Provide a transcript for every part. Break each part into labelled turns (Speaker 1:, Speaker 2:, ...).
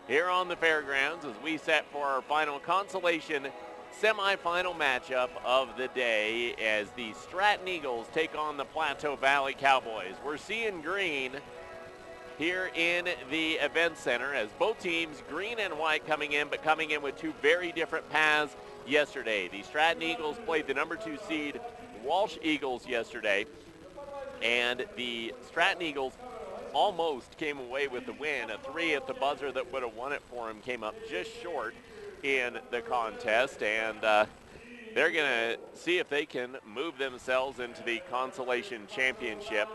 Speaker 1: here on the fairgrounds as we set for our final consolation semifinal matchup of the day as the Stratton Eagles take on the Plateau Valley Cowboys. We're seeing green here in the event center as both teams, green and white, coming in, but coming in with two very different paths yesterday. The Stratton Eagles played the number 2 seed Walsh Eagles yesterday, and the Stratton Eagles almost came away with the win. A 3 at the buzzer that would have won it for them came up just short in the contest, and they're going to see if they can move themselves into the Consolation Championship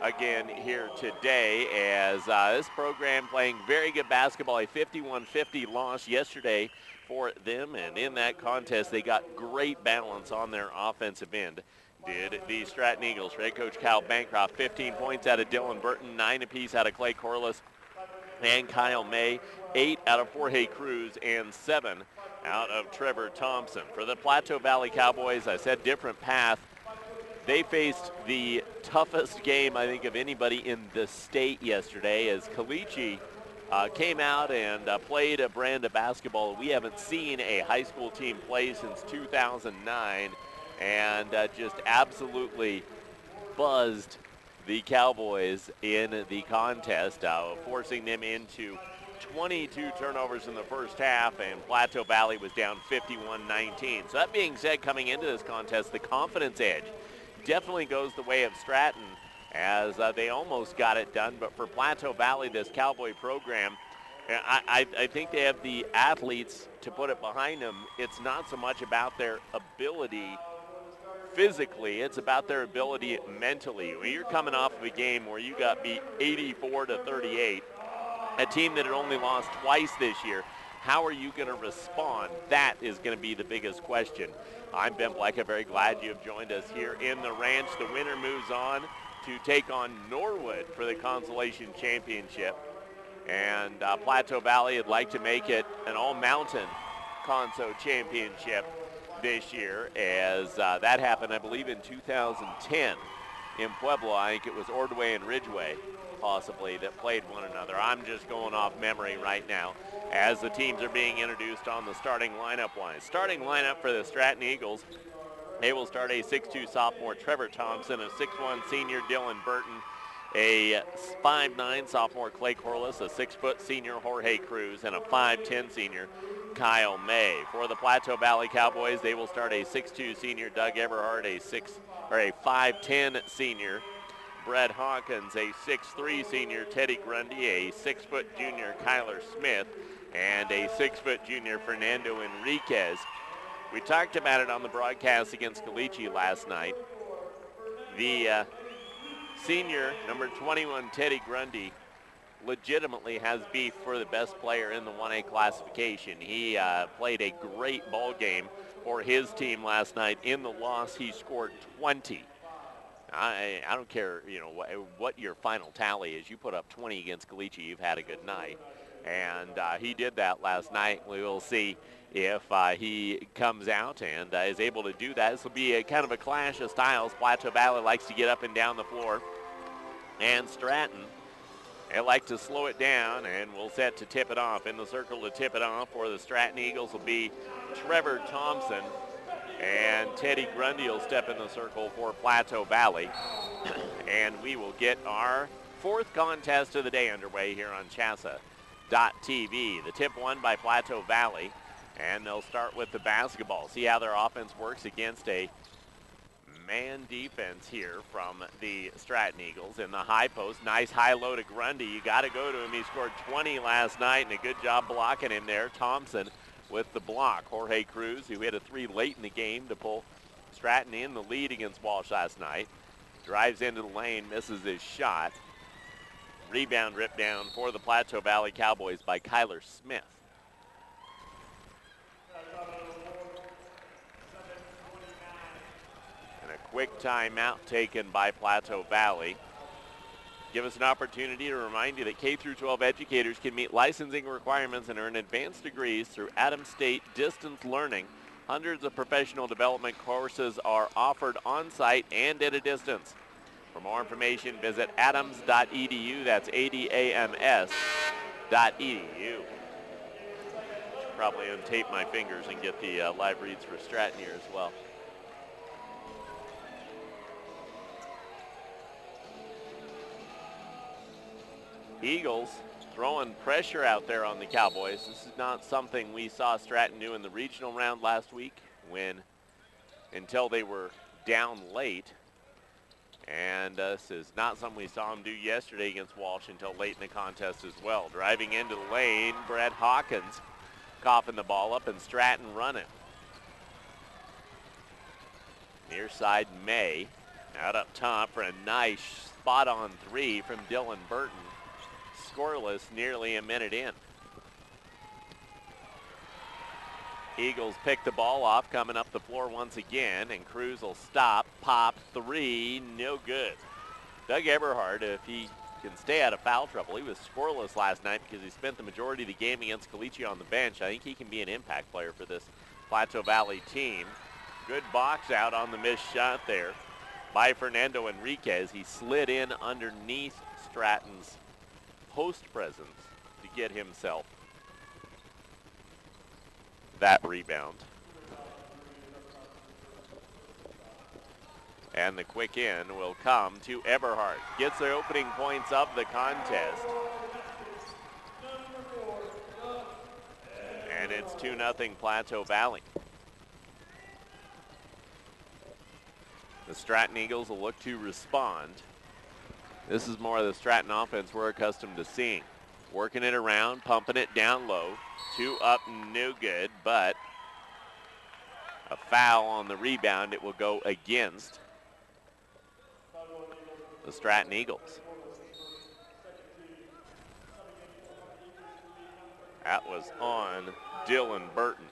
Speaker 1: again here today as this program playing very good basketball, a 51-50 loss yesterday for them, and in that contest they got great balance on their offensive end. Did the Stratton Eagles. Head coach Kyle Bancroft, 15 points out of Dylan Burton, 9 apiece out of Clay Corliss and Kyle May, 8 out of Jorge Cruz, and 7 out of Trevor Thompson. For the Plateau Valley Cowboys, I said different path. They faced the toughest game, I think, of anybody in the state yesterday as Caliche came out and played a brand of basketball we haven't seen a high school team play since 2009. And just absolutely buzzed the Cowboys in the contest, forcing them into 22 turnovers in the first half, and Plateau Valley was down 51-19. So that being said, coming into this contest, the confidence edge definitely goes the way of Stratton as they almost got it done. But for Plateau Valley, this Cowboy program, I think they have the athletes to put it behind them. It's not so much about their ability physically, it's about their ability mentally. When you're coming off of a game where you got beat 84-38, a team that had only lost twice this year, how are you going to respond? That is going to be the biggest question. I'm Ben Blecka, very glad you have joined us here in the ranch. The winner moves on to take on Norwood for the Consolation Championship. And Plateau Valley would like to make it an all-mountain Conso Championship this year, as that happened, I believe, in 2010 in Pueblo. I think it was Ordway and Ridgeway, possibly, that played one another. I'm just going off memory right now as the teams are being introduced on the starting lineup-wise. Starting lineup for the Stratton Eagles, they will start a 6'2 sophomore Trevor Thompson, a 6'1 senior Dylan Burton, a 5'9 sophomore Clay Corliss, a 6' senior Jorge Cruz, and a 5'10 senior Kyle May. For the Plateau Valley Cowboys, they will start a 6'2 senior Doug Everhart, a 5'10 senior Brett Hawkins, a 6'3 senior Teddy Grundy, a 6' junior Kyler Smith, and a 6' junior Fernando Enriquez. We talked about it on the broadcast against Caliche last night. The senior, number 21, Teddy Grundy, legitimately has beef for the best player in the 1A classification. He played a great ball game for his team last night. In the loss, he scored 20. I don't care, what your final tally is. You put up 20 against Caliche, you've had a good night. And he did that last night. We will see if he comes out and is able to do that. This will be a kind of a clash of styles. Plateau Valley likes to get up and down the floor, and Stratton, they like to slow it down, and we'll set to tip it off. In the circle to tip it off for the Stratton Eagles will be Trevor Thompson, and Teddy Grundy will step in the circle for Plateau Valley. And we will get our fourth contest of the day underway here on CHSAA.tv. The tip won by Plateau Valley, and they'll start with the basketball. See how their offense works against a man defense here from the Stratton Eagles in the high post. Nice high low to Grundy. You got to go to him. He scored 20 last night, and a good job blocking him there. Thompson with the block. Jorge Cruz, who hit a 3 late in the game to pull Stratton in the lead against Walsh last night, drives into the lane, misses his shot. Rebound ripped down for the Plateau Valley Cowboys by Kyler Smith. Quick timeout taken by Plateau Valley. Give us an opportunity to remind you that K-12 educators can meet licensing requirements and earn advanced degrees through Adams State Distance Learning. Hundreds of professional development courses are offered on-site and at a distance. For more information, visit adams.edu. That's ADAMS.edu. Probably untape my fingers and get the live reads for Stratton here as well. Eagles throwing pressure out there on the Cowboys. This is not something we saw Stratton do in the regional round last week until they were down late. And this is not something we saw him do yesterday against Walsh until late in the contest as well. Driving into the lane, Brett Hawkins coughing the ball up and Stratton running. Near side May out up top for a nice spot-on three from Dylan Burton. Scoreless nearly a minute in. Eagles pick the ball off, coming up the floor once again, and Cruz will stop, pop, three, no good. Doug Eberhard, if he can stay out of foul trouble, he was scoreless last night because he spent the majority of the game against Caliche on the bench. I think he can be an impact player for this Plateau Valley team. Good box out on the missed shot there by Fernando Enriquez. He slid in underneath Stratton's post presence to get himself that rebound. And the quick in will come to Eberhard. Gets the opening points of the contest. And it's 2-0 Plateau Valley. The Stratton Eagles will look to respond. This is more of the Stratton offense we're accustomed to seeing. Working it around, pumping it down low. Two up, no good, but a foul on the rebound. It will go against the Stratton Eagles. That was on Dylan Burton.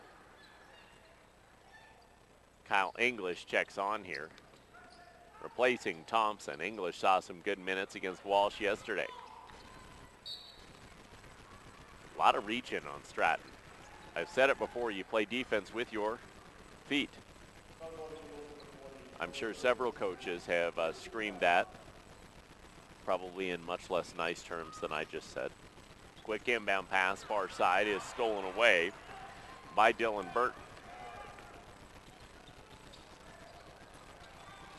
Speaker 1: Kyle English checks on here, replacing Thompson. English saw some good minutes against Walsh yesterday. A lot of reach in on Stratton. I've said it before, you play defense with your feet. I'm sure several coaches have screamed that, probably in much less nice terms than I just said. Quick inbound pass, far side is stolen away by Dylan Burton.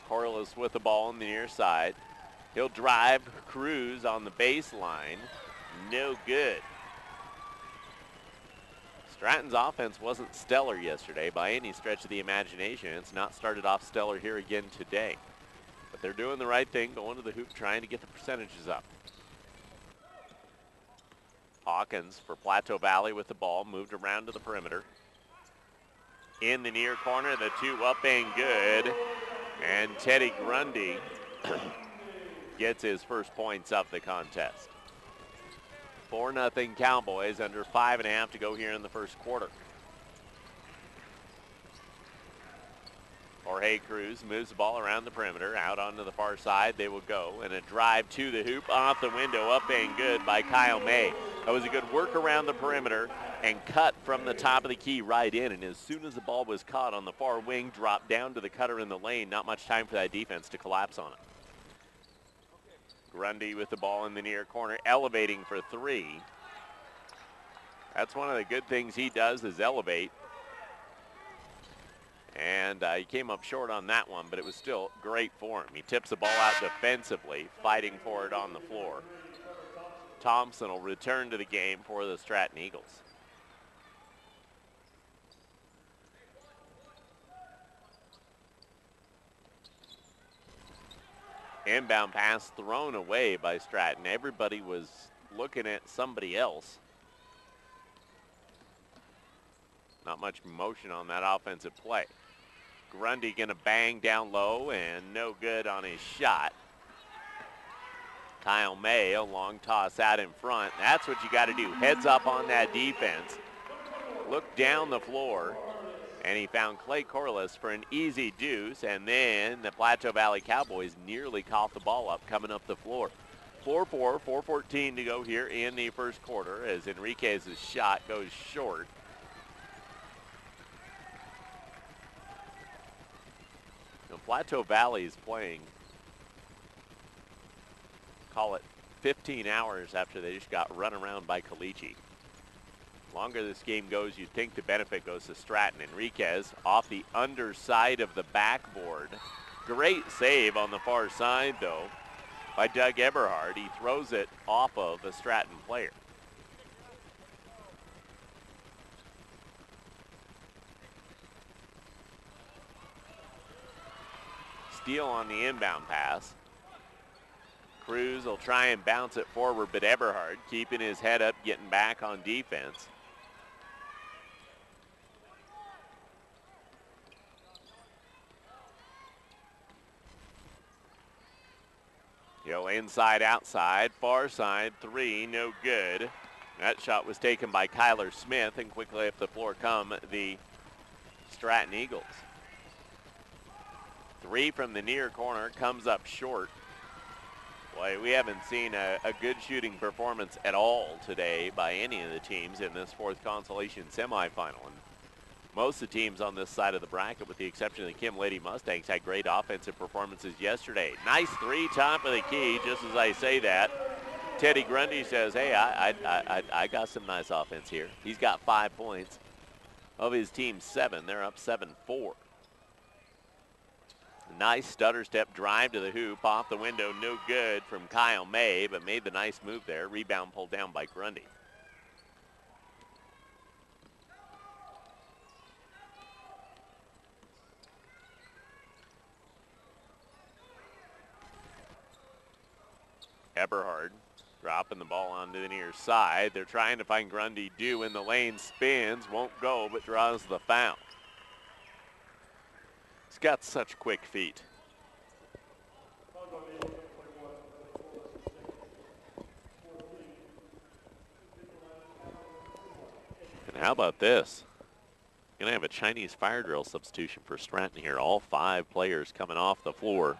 Speaker 1: Corliss with the ball on the near side. He'll drive Cruz on the baseline. No good. Stratton's offense wasn't stellar yesterday by any stretch of the imagination. It's not started off stellar here again today. But they're doing the right thing, going to the hoop, trying to get the percentages up. Hawkins for Plateau Valley with the ball, moved around to the perimeter. In the near corner, the two up and good. And Teddy Grundy gets his first points of the contest. 4-0 Cowboys, under 5.5 to go here in the first quarter. Jorge Cruz moves the ball around the perimeter, out onto the far side. They will go, and a drive to the hoop, off the window, up and good by Kyle May. That was a good work around the perimeter and cut from the top of the key right in. And as soon as the ball was caught on the far wing, dropped down to the cutter in the lane. Not much time for that defense to collapse on it. Grundy with the ball in the near corner, elevating for three. That's one of the good things he does, is elevate. And he came up short on that one, but it was still great for him. He tips the ball out defensively, fighting for it on the floor. Thompson will return to the game for the Stratton Eagles. Inbound pass thrown away by Stratton. Everybody was looking at somebody else. Not much motion on that offensive play. Grundy gonna bang down low and no good on his shot. Kyle May, a long toss out in front. That's what you gotta do. Heads up on that defense. Look down the floor. And he found Clay Corliss for an easy deuce, and then the Plateau Valley Cowboys nearly caught the ball up coming up the floor. 4-4, 4:14 to go here in the first quarter as Enriquez's shot goes short. Now, Plateau Valley is playing, call it 15 hours after they just got run around by Caliche. longer this game goes, you'd think the benefit goes to Stratton. Enriquez off the underside of the backboard. Great save on the far side, though, by Doug Eberhard. He throws it off of a Stratton player. Steele on the inbound pass. Cruz will try and bounce it forward, but Eberhard keeping his head up, getting back on defense. He'll inside, outside, far side, three, no good. That shot was taken by Kyler Smith, and quickly up the floor come the Stratton Eagles. Three from the near corner, comes up short. Boy, we haven't seen a good shooting performance at all today by any of the teams in this fourth consolation semifinal. And most of the teams on this side of the bracket, with the exception of the Kim Lady Mustangs, had great offensive performances yesterday. Nice three, top of the key. Just as I say that, Teddy Grundy says, hey, I got some nice offense here. He's got 5 points. Of his team 7, they're up 7-4. Nice stutter step drive to the hoop, off the window, no good from Kyle May, but made the nice move there. Rebound pulled down by Grundy. Eberhard dropping the ball onto the near side. They're trying to find Grundy. Dew in the lane, spins, won't go, but draws the foul. He's got such quick feet. And how about this? Gonna have a Chinese fire drill substitution for Stratton here. All 5 players coming off the floor.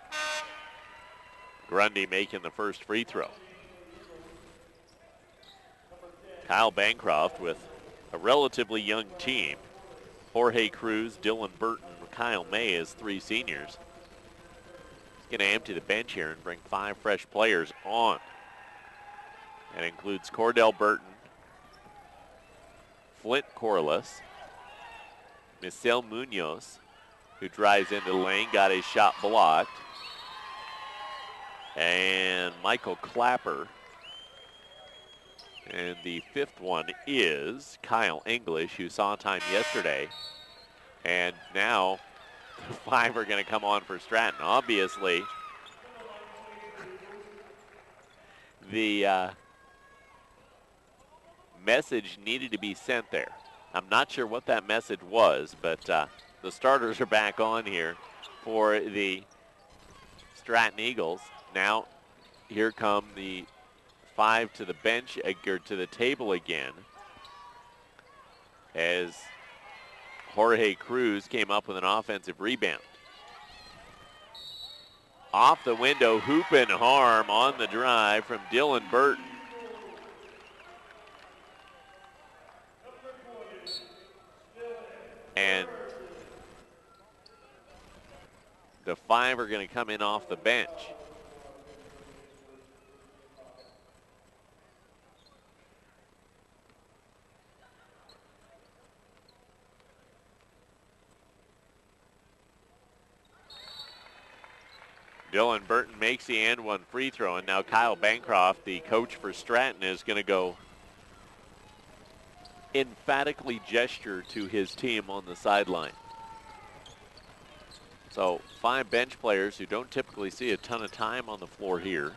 Speaker 1: Grundy making the first free throw. Kyle Bancroft with a relatively young team. Jorge Cruz, Dylan Burton, Kyle May as 3 seniors. He's going to empty the bench here and bring 5 fresh players on. That includes Cordell Burton, Flint Corliss, Michel Munoz, who drives into the lane, got his shot blocked, and Michael Clapper. And the 5th one is Kyle English, who saw time yesterday. And now the 5 are going to come on for Stratton. Obviously, the message needed to be sent there. I'm not sure what that message was, but the starters are back on here for the Stratton Eagles. Now, here come the 5 to the bench, or to the table again, as Jorge Cruz came up with an offensive rebound. Off the window, hoop and harm on the drive from Dylan Burton. And the 5 are going to come in off the bench. Dylan Burton makes the and one free throw, and now Kyle Bancroft, the coach for Stratton, is going to go emphatically gesture to his team on the sideline. So 5 bench players who don't typically see a ton of time on the floor here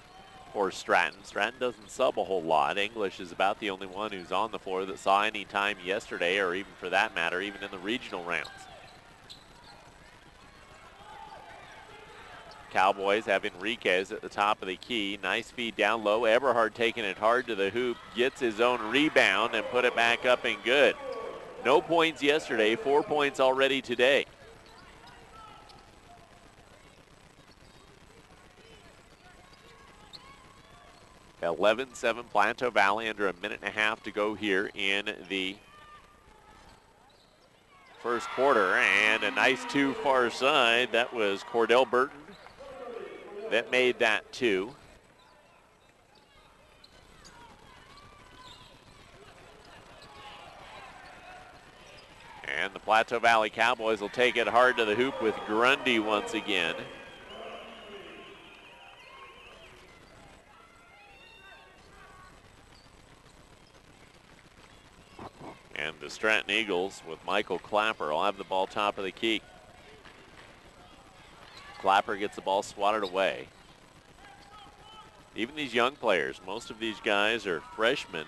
Speaker 1: for Stratton. Stratton doesn't sub a whole lot. English is about the only one who's on the floor that saw any time yesterday, or even for that matter, even in the regional rounds. Cowboys have Enriquez at the top of the key. Nice feed down low. Eberhard taking it hard to the hoop, gets his own rebound and put it back up and good. No points yesterday, 4 points already today. At 11-7 Plateau Valley, under a minute and a half to go here in the first quarter. And a nice 2 far side. That was Cordell Burton that made that 2. And the Plateau Valley Cowboys will take it hard to the hoop with Grundy once again. And the Stratton Eagles with Michael Clapper will have the ball top of the key. Clapper gets the ball swatted away. Even these young players, most of these guys are freshmen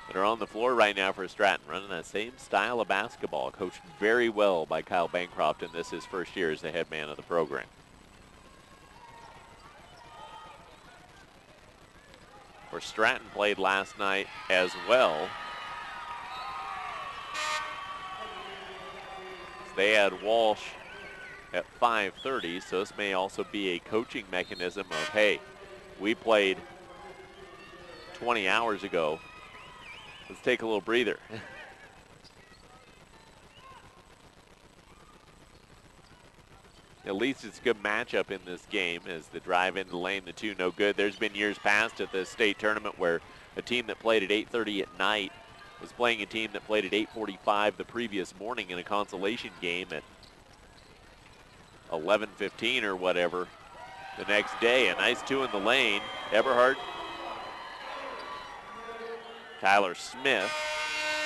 Speaker 1: that are on the floor right now for Stratton, running that same style of basketball, coached very well by Kyle Bancroft, and this is his first year as the head man of the program. For Stratton played last night as well. They had Walsh at 5:30, so this may also be a coaching mechanism of, hey, we played 20 hours ago. Let's take a little breather. At least it's a good matchup in this game as the drive into the lane, the two no good. There's been years past at the state tournament where a team that played at 8:30 at night was playing a team that played at 8:45 the previous morning in a consolation game at 11:15 or whatever the next day. A nice two in the lane. Eberhardt, Tyler Smith,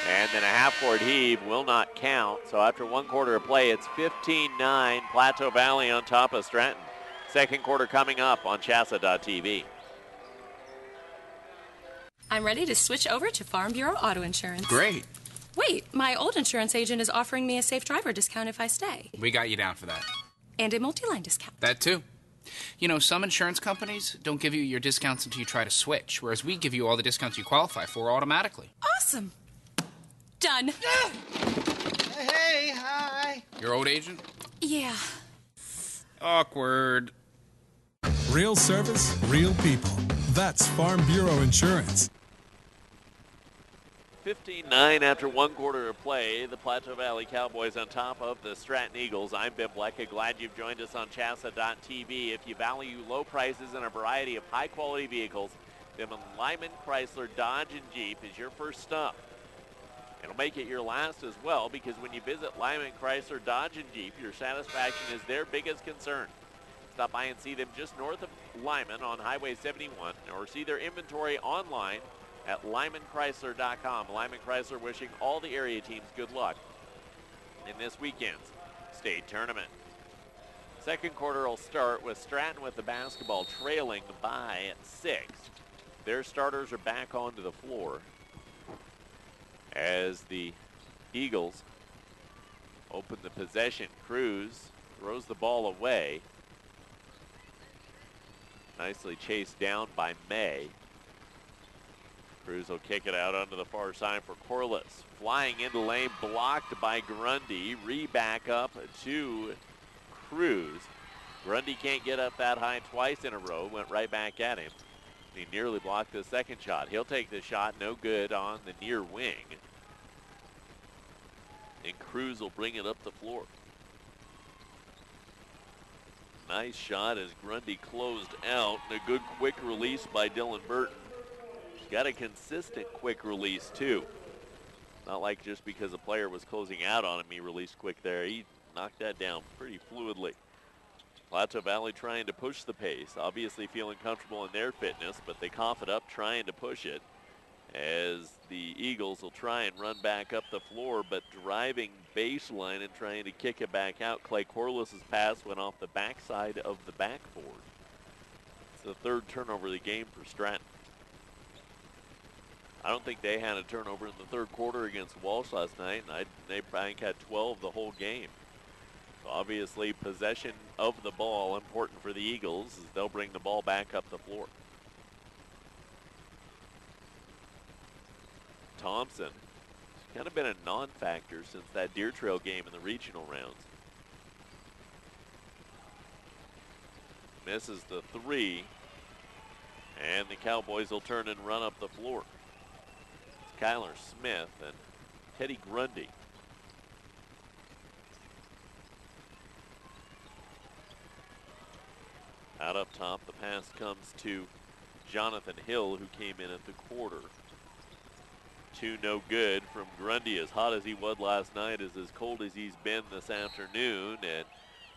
Speaker 1: and then a half-court heave will not count. So after 1 quarter of play, it's 15-9, Plateau Valley on top of Stratton. Second quarter coming up on CHSAA.tv.
Speaker 2: I'm ready to switch over to Farm Bureau Auto Insurance.
Speaker 3: Great.
Speaker 2: Wait, my old insurance agent is offering me a safe driver discount if I stay.
Speaker 3: We got you down for that.
Speaker 2: And a multi-line discount.
Speaker 3: That too. You know, some insurance companies don't give you your discounts until you try to switch, whereas we give you all the discounts you qualify for automatically.
Speaker 2: Awesome. Done.
Speaker 4: Hey, hi.
Speaker 3: Your old agent?
Speaker 2: Yeah.
Speaker 3: Awkward.
Speaker 5: Real service, real people. That's Farm Bureau Insurance.
Speaker 1: 15-9 after 1 quarter of play. The Plateau Valley Cowboys on top of the Stratton Eagles. I'm Ben Blecka. Glad you've joined us on CHSAA.tv. If you value low prices and a variety of high-quality vehicles, then Lyman Chrysler Dodge and Jeep is your first stop. It'll make it your last as well, because when you visit Lyman Chrysler Dodge and Jeep, your satisfaction is their biggest concern. Stop by and see them just north of Lyman on Highway 71, or see their inventory online at lymanchrysler.com. Lyman Chrysler wishing all the area teams good luck in this weekend's state tournament. Second quarter will start with Stratton with the basketball trailing by 6. Their starters are back onto the floor as the Eagles open the possession. Cruz throws the ball away. Nicely chased down by May. Cruz will kick it out onto the far side for Corliss. Flying into lane, blocked by Grundy. Back up to Cruz. Grundy can't get up that high twice in a row. Went right back at him. He nearly blocked the second shot. He'll take the shot, no good on the near wing. And Cruz will bring it up the floor. Nice shot as Grundy closed out. And a good quick release by Dylan Burton. Got a consistent quick release too. Not like just because a player was closing out on him, he released quick there. He knocked that down pretty fluidly. Plateau Valley trying to push the pace. Obviously feeling comfortable in their fitness, but they cough it up trying to push it as the Eagles will try and run back up the floor, but driving baseline and trying to kick it back out. Clay Corliss's pass went off the backside of the backboard. It's the third turnover of the game for Stratton. I don't think they had a turnover in the third quarter against Walsh last night, and they probably had 12 the whole game. So obviously possession of the ball important for the Eagles as they'll bring the ball back up the floor. Thompson has kind of been a non-factor since that Deer Trail game in the regional rounds. Misses the three, and the Cowboys will turn and run up the floor. Kyler Smith and Teddy Grundy. Out up top, the pass comes to Jonathan Hill, who came in at the quarter. 2 no good from Grundy. As hot as he was last night is as cold as he's been this afternoon. And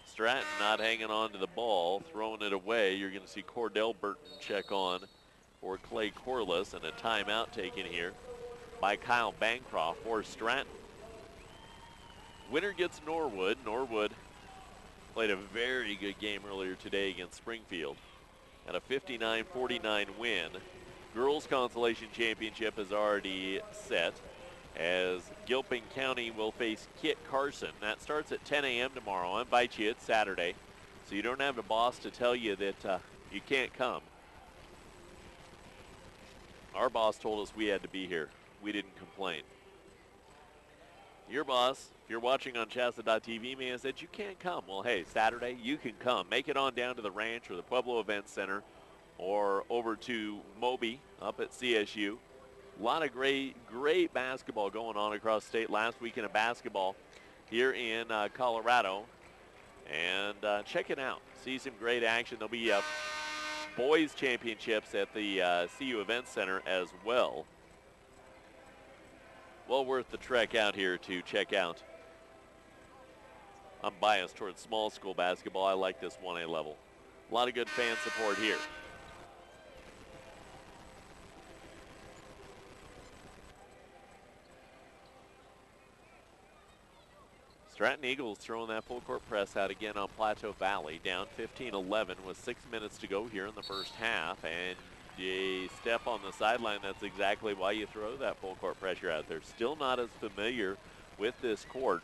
Speaker 1: Stratton not hanging on to the ball, throwing it away. You're going to see Cordell Burton check on for Clay Corliss, and a timeout taken here by Kyle Bancroft for Stratton. Winner gets Norwood. Norwood played a very good game earlier today against Springfield and a 59-49 win. Girls Consolation Championship is already set as Gilpin County will face Kit Carson. That starts at 10 a.m. tomorrow on By CHSAA Saturday, so you don't have a boss to tell you that you can't come. Our boss told us we had to be here. We didn't complain. Your boss, if you're watching on CHSAA.tv, may have said you can't come. Well, hey, Saturday, you can come. Make it on down to the ranch or the Pueblo Event Center or over to Moby up at CSU. A lot of great basketball going on across state. Last weekend of basketball here in Colorado. And check it out. See some great action. There'll be boys championships at the CU Event Center as well. Well worth the trek out here to check out. I'm biased towards small school basketball. I like this 1A level. A lot of good fan support here. Stratton Eagles throwing that full court press out again on Plateau Valley, down 15-11 with 6 minutes to go here in the first half. And a step on the sideline, that's exactly why you throw that full court pressure out there. Still not as familiar with this court.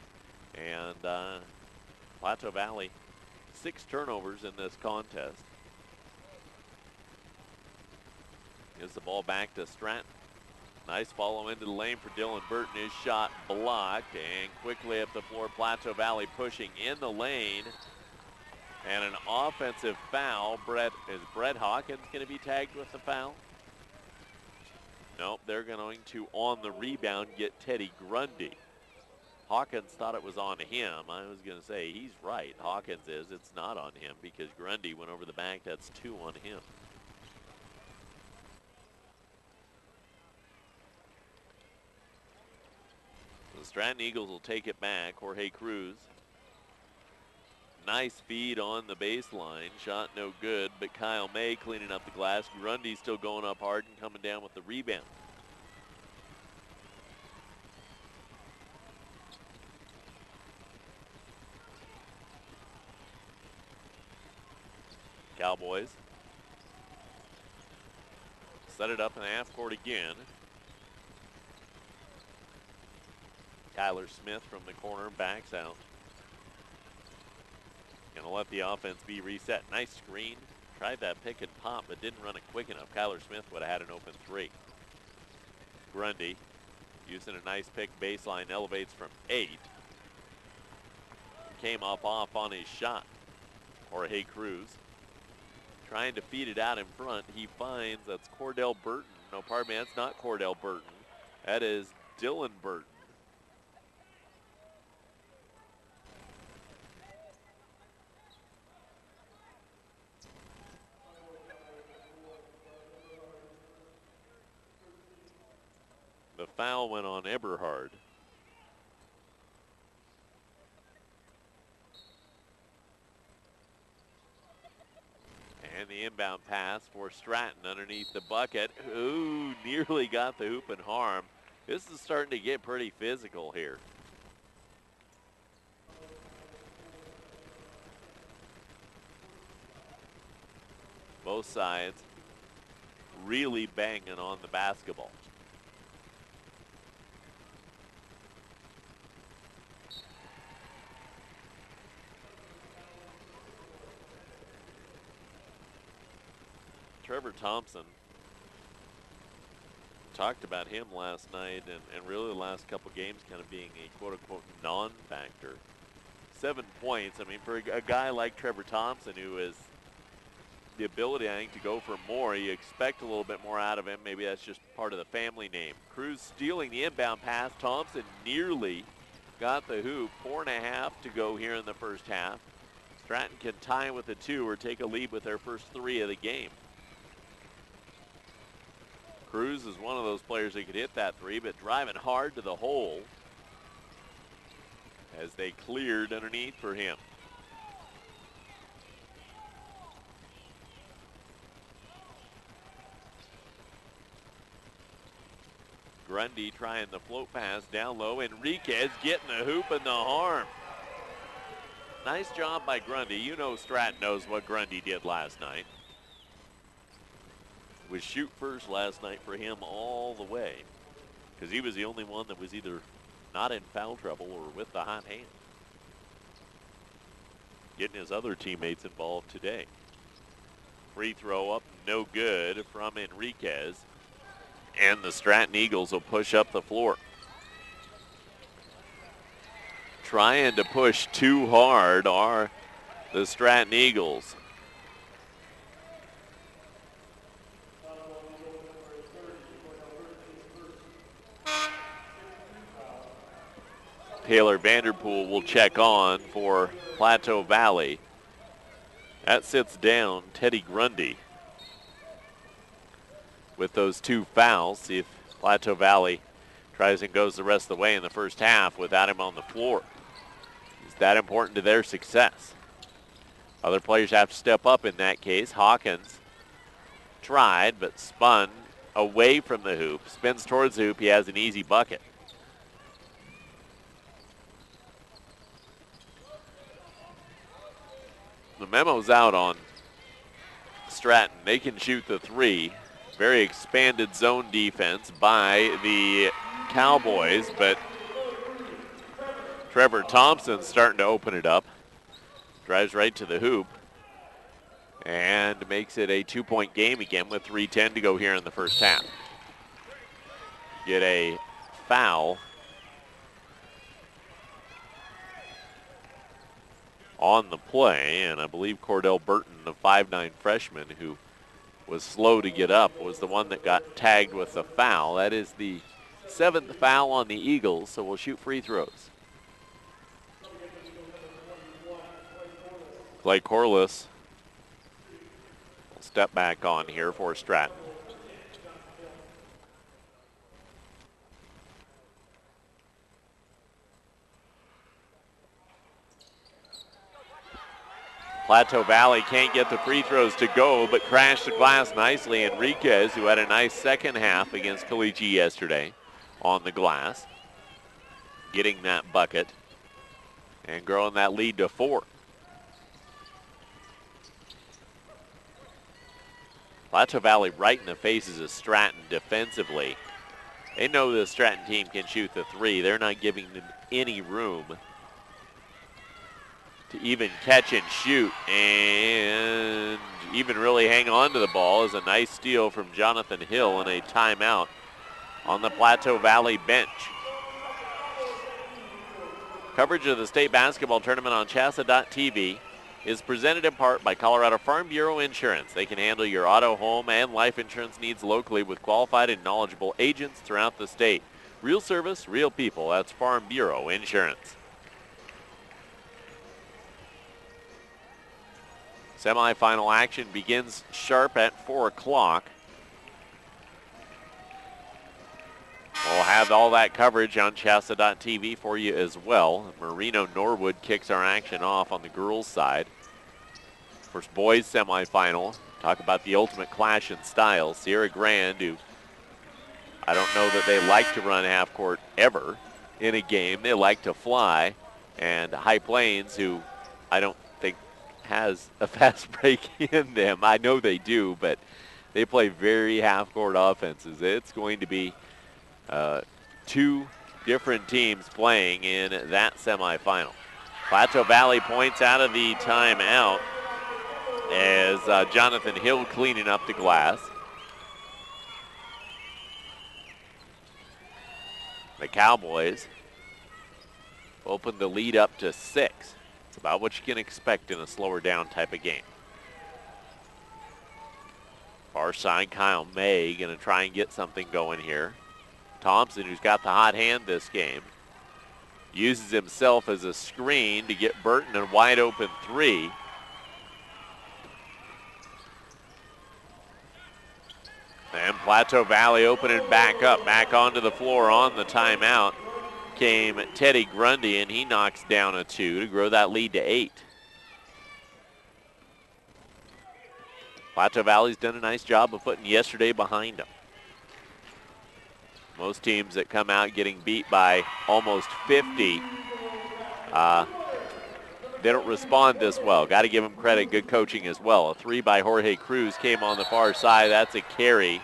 Speaker 1: And Plateau Valley, 6 turnovers in this contest. Gives the ball back to Stratton. Nice follow into the lane for Dylan Burton. His shot blocked, and quickly up the floor, Plateau Valley pushing in the lane. And an offensive foul. Is Brett Hawkins going to be tagged with the foul? Nope, they're going to, on the rebound, get Teddy Grundy. Hawkins thought it was on him. I was going to say, he's right. Hawkins is. It's not on him because Grundy went over the back. That's 2 on him. The Stratton Eagles will take it back. Jorge Cruz. Nice feed on the baseline. Shot no good, but Kyle May cleaning up the glass. Grundy still going up hard and coming down with the rebound. Cowboys set it up in the half court again. Tyler Smith from the corner backs out. Gonna let the offense be reset. Nice screen. Tried that pick and pop, but didn't run it quick enough. Kyler Smith would have had an open 3. Grundy using a nice pick baseline, elevates from 8. Came off on his shot. Jorge Cruz trying to feed it out in front. He finds that's Cordell Burton. No, pardon me, that's not Cordell Burton. That is Dylan Burton. The foul went on Eberhard. And the inbound pass for Stratton underneath the bucket. Ooh, nearly got the hoop and harm. This is starting to get pretty physical here. Both sides really banging on the basketball. Trevor Thompson, talked about him last night and really the last couple games kind of being a quote-unquote non-factor. 7 points. I mean, for a guy like Trevor Thompson who has the ability, I think, to go for more, you expect a little bit more out of him. Maybe that's just part of the family name. Cruz stealing the inbound pass. Thompson nearly got the hoop. 4.5 to go here in the first half. Stratton can tie with a 2 or take a lead with their first 3 of the game. Cruz is one of those players that could hit that three, but driving hard to the hole as they cleared underneath for him. Grundy trying the float pass down low. Enriquez getting the hoop and the harm. Nice job by Grundy. You know Stratton knows what Grundy did last night. It was shoot first last night for him all the way, because he was the only one that was either not in foul trouble or with the hot hand. Getting his other teammates involved today. Free throw up, no good from Enriquez. And the Stratton Eagles will push up the floor. Trying to push too hard are the Stratton Eagles. Taylor Vanderpool will check on for Plateau Valley. That sits down Teddy Grundy with those 2 fouls. See if Plateau Valley tries and goes the rest of the way in the first half without him on the floor. Is that important to their success? Other players have to step up in that case. Hawkins tried but spun away from the hoop. Spins towards the hoop. He has an easy bucket. The memo's out on Stratton. They can shoot the 3. Very expanded zone defense by the Cowboys, but Trevor Thompson's starting to open it up. Drives right to the hoop and makes it a 2-point game again with 3:10 to go here in the first half. Get a foul on the play, and I believe Cordell Burton, the 5'9" freshman who was slow to get up, was the one that got tagged with the foul. That is the 7th foul on the Eagles, so we'll shoot free throws. Clay Corliss will step back on here for Stratton. Plateau Valley can't get the free throws to go, but crashed the glass nicely. Enriquez, who had a nice second half against Caliche yesterday on the glass, getting that bucket and growing that lead to 4. Plateau Valley right in the faces of Stratton defensively. They know the Stratton team can shoot the 3. They're not giving them any room to even catch and shoot and even really hang on to the ball. Is a nice steal from Jonathan Hill and a timeout on the Plateau Valley bench. Coverage of the state basketball tournament on CHSAA.tv is presented in part by Colorado Farm Bureau Insurance. They can handle your auto, home, and life insurance needs locally with qualified and knowledgeable agents throughout the state. Real service, real people. That's Farm Bureau Insurance. Semifinal action begins sharp at 4 o'clock. We'll have all that coverage on CHSAA.tv for you as well. Marino Norwood kicks our action off on the girls' side. First boys semifinal. Talk about the ultimate clash in style. Sierra Grande, who I don't know that they like to run half court ever in a game. They like to fly. And High Plains, who I don't think has a fast break in them. I know they do, but they play very half-court offenses. It's going to be 2 different teams playing in that semifinal. Plateau Valley points out of the timeout as Jonathan Hill cleaning up the glass. The Cowboys open the lead up to 6. It's about what you can expect in a slower down type of game. Far side, Kyle May going to try and get something going here. Thompson, who's got the hot hand this game, uses himself as a screen to get Burton a wide open 3. And Plateau Valley opening back up, back onto the floor on the timeout came Teddy Grundy, and he knocks down a 2 to grow that lead to 8. Plateau Valley's done a nice job of putting yesterday behind them. Most teams that come out getting beat by almost 50, they don't respond this well. Got to give them credit, good coaching as well. A 3 by Jorge Cruz came on the far side. That's a carry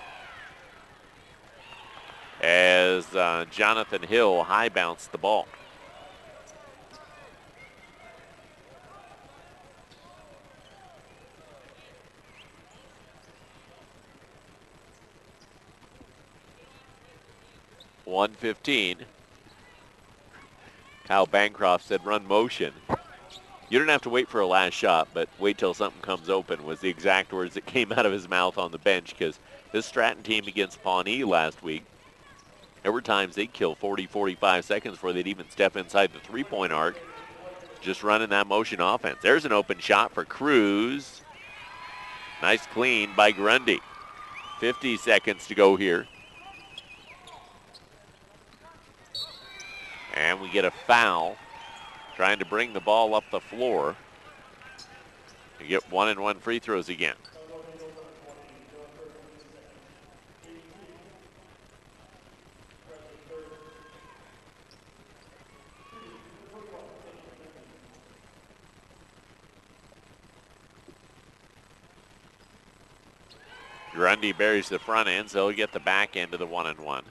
Speaker 1: as Jonathan Hill high bounced the ball. .115. Kyle Bancroft said run motion. You don't have to wait for a last shot, but wait till something comes open was the exact words that came out of his mouth on the bench, because this Stratton team against Pawnee last week, there were times they'd kill 40, 45 seconds before they'd even step inside the three-point arc, just running that motion offense. There's an open shot for Cruz. Nice clean by Grundy. 50 seconds to go here. And we get a foul, trying to bring the ball up the floor. You get 1-and-1 free throws again. Grundy buries the front end, so he'll get the back end of the 1-and-1.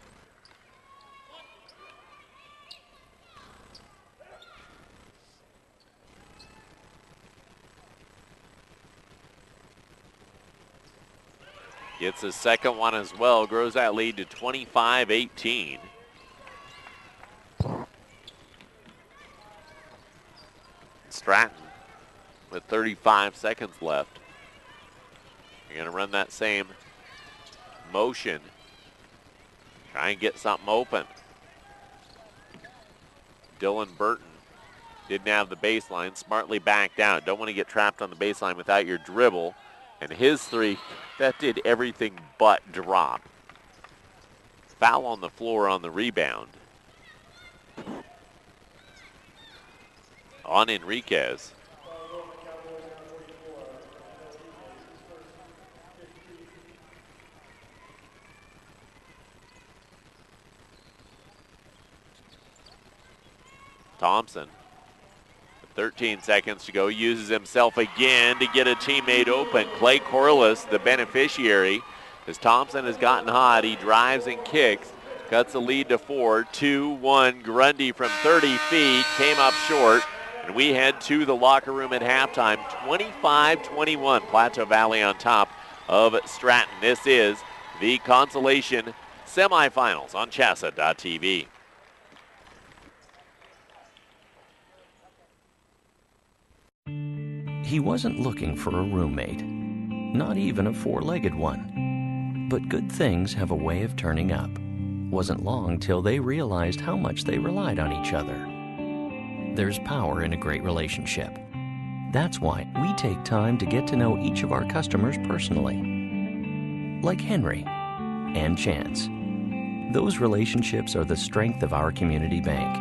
Speaker 1: Gets his second one as well, grows that lead to 25-18. Stratton with 35 seconds left. You're going to run that same motion. Try and get something open. Dylan Burton didn't have the baseline, smartly backed out. Don't want to get trapped on the baseline without your dribble. And his three, that did everything but drop. Foul on the floor on the rebound on Enriquez. Thompson, 13 seconds to go, uses himself again to get a teammate open. Clay Corliss, the beneficiary, as Thompson has gotten hot. He drives and kicks, cuts the lead to 4. 2-1, Grundy from 30 feet, came up short, and we head to the locker room at halftime. 25-21, Plateau Valley on top of Stratton. This is the Consolation Semifinals on CHSAA.tv.
Speaker 4: He wasn't looking for a roommate, not even a four-legged one. But good things have a way of turning up. Wasn't long till they realized how much they relied on each other. There's power in a great relationship. That's why we take time to get to know each of our customers personally. Like Henry and Chance. Those relationships are the strength of our community bank.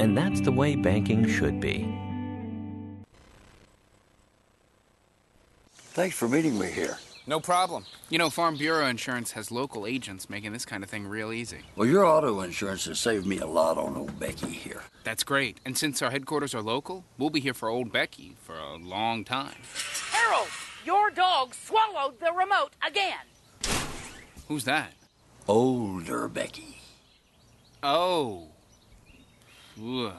Speaker 4: And that's the way banking should be.
Speaker 6: Thanks for meeting me here.
Speaker 3: No problem. You know, Farm Bureau Insurance has local agents making this kind of thing real easy.
Speaker 6: Well, your auto insurance has saved me a lot on old Becky here.
Speaker 3: That's great. And since our headquarters are local, we'll be here for old Becky for a long time.
Speaker 7: Harold, your dog swallowed the remote again.
Speaker 3: Who's that?
Speaker 6: Older Becky.
Speaker 3: Oh. Ugh.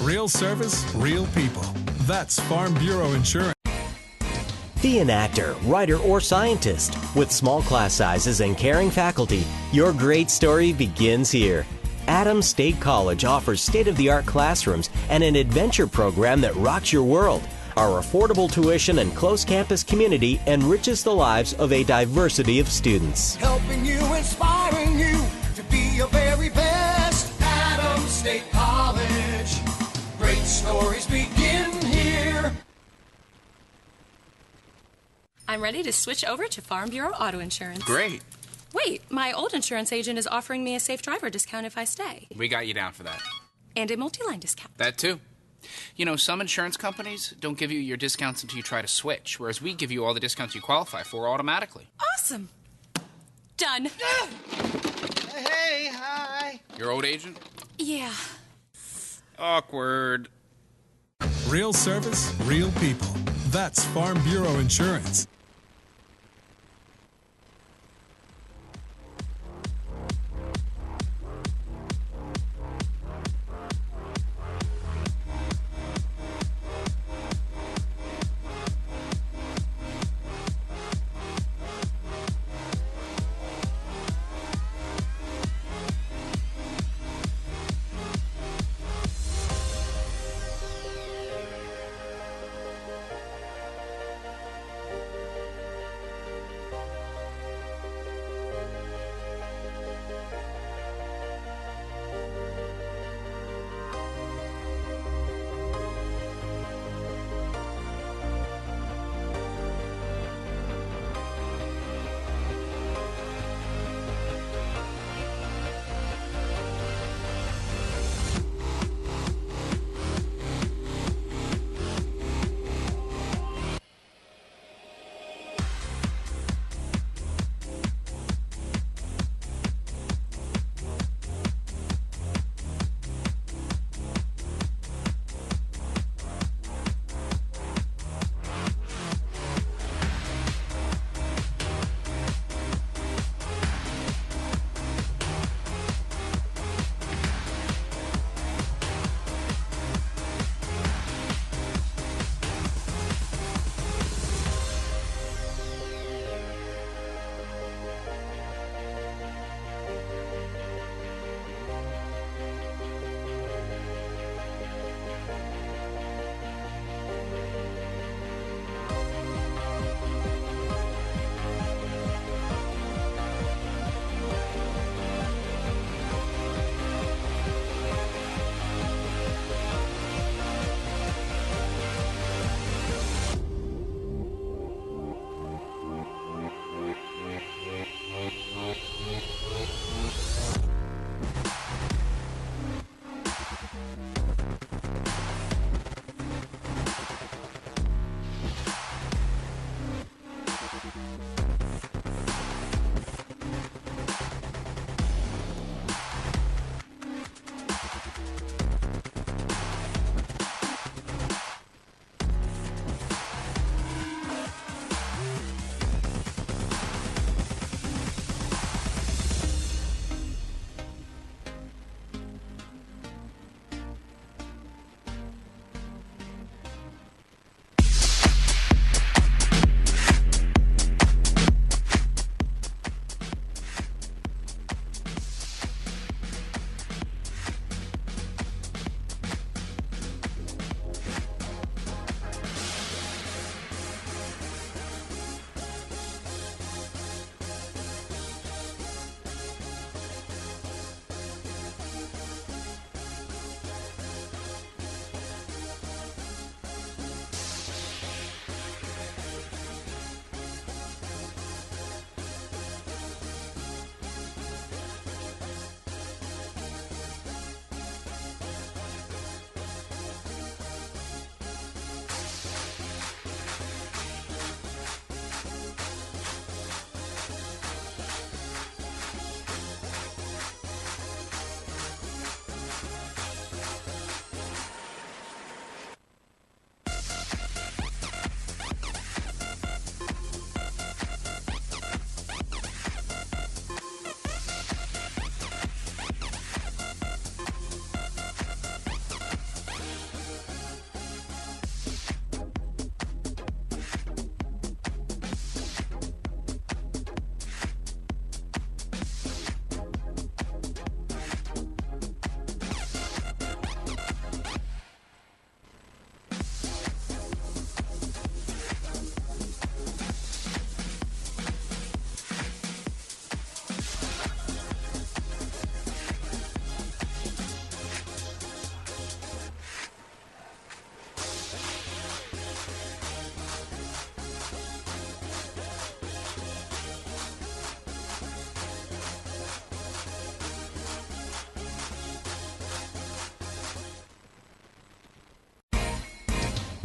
Speaker 5: Real service, real people. That's Farm Bureau Insurance.
Speaker 8: Be an actor, writer, or scientist. With small class sizes and caring faculty, your great story begins here. Adams State College offers state-of-the-art classrooms and an adventure program that rocks your world. Our affordable tuition and close campus community enriches the lives of a diversity of students.
Speaker 9: Helping you, inspiring you to be your very best. Adams State College. Great stories begin here.
Speaker 2: I'm ready to switch over to Farm Bureau Auto Insurance.
Speaker 3: Great.
Speaker 2: Wait, my old insurance agent is offering me a safe driver discount if I stay.
Speaker 3: We got you down for that.
Speaker 2: And a multi-line discount.
Speaker 3: That too. You know, some insurance companies don't give you your discounts until you try to switch, whereas we give you all the discounts you qualify for automatically.
Speaker 2: Awesome. Done.
Speaker 10: Hey, hi.
Speaker 3: Your old agent?
Speaker 2: Yeah.
Speaker 3: Awkward.
Speaker 5: Real service, real people. That's Farm Bureau Insurance.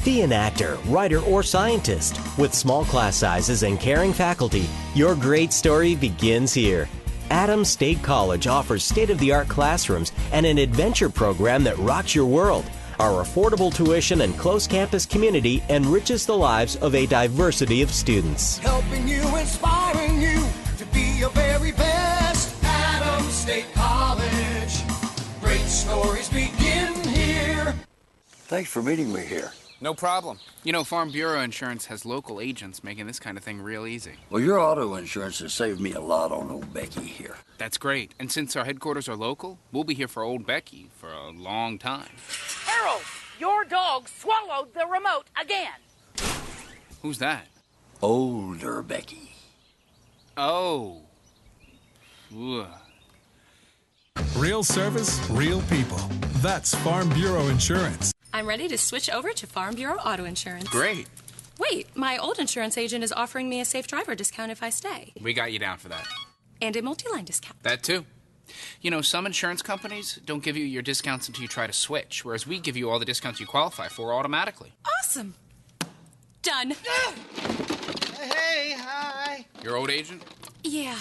Speaker 8: Be an actor, writer, or scientist. With small class sizes and caring faculty, your great story begins here. Adams State College offers state-of-the-art classrooms and an adventure program that rocks your world. Our affordable tuition and close campus community enriches the lives of a diversity of students.
Speaker 9: Helping you, inspiring you to be your very best. Adams State College. Great stories begin here.
Speaker 6: Thanks for meeting me here.
Speaker 3: No problem. You know, Farm Bureau Insurance has local agents making this kind of thing real easy.
Speaker 6: Well, your auto insurance has saved me a lot on old Becky here.
Speaker 3: That's great. And since our headquarters are local, we'll be here for old Becky for a long time.
Speaker 7: Harold, your dog swallowed the remote again.
Speaker 3: Who's that?
Speaker 6: Older Becky.
Speaker 3: Oh. Ugh.
Speaker 5: Real service, real people. That's Farm Bureau Insurance.
Speaker 2: I'm ready to switch over to Farm Bureau Auto Insurance.
Speaker 3: Great.
Speaker 2: Wait, my old insurance agent is offering me a safe driver discount if I stay.
Speaker 3: We got you down for that.
Speaker 2: And a multi-line discount.
Speaker 3: That too. You know, some insurance companies don't give you your discounts until you try to switch, whereas we give you all the discounts you qualify for automatically.
Speaker 2: Awesome. Done.
Speaker 10: Hey, hi.
Speaker 3: Your old agent?
Speaker 2: Yeah.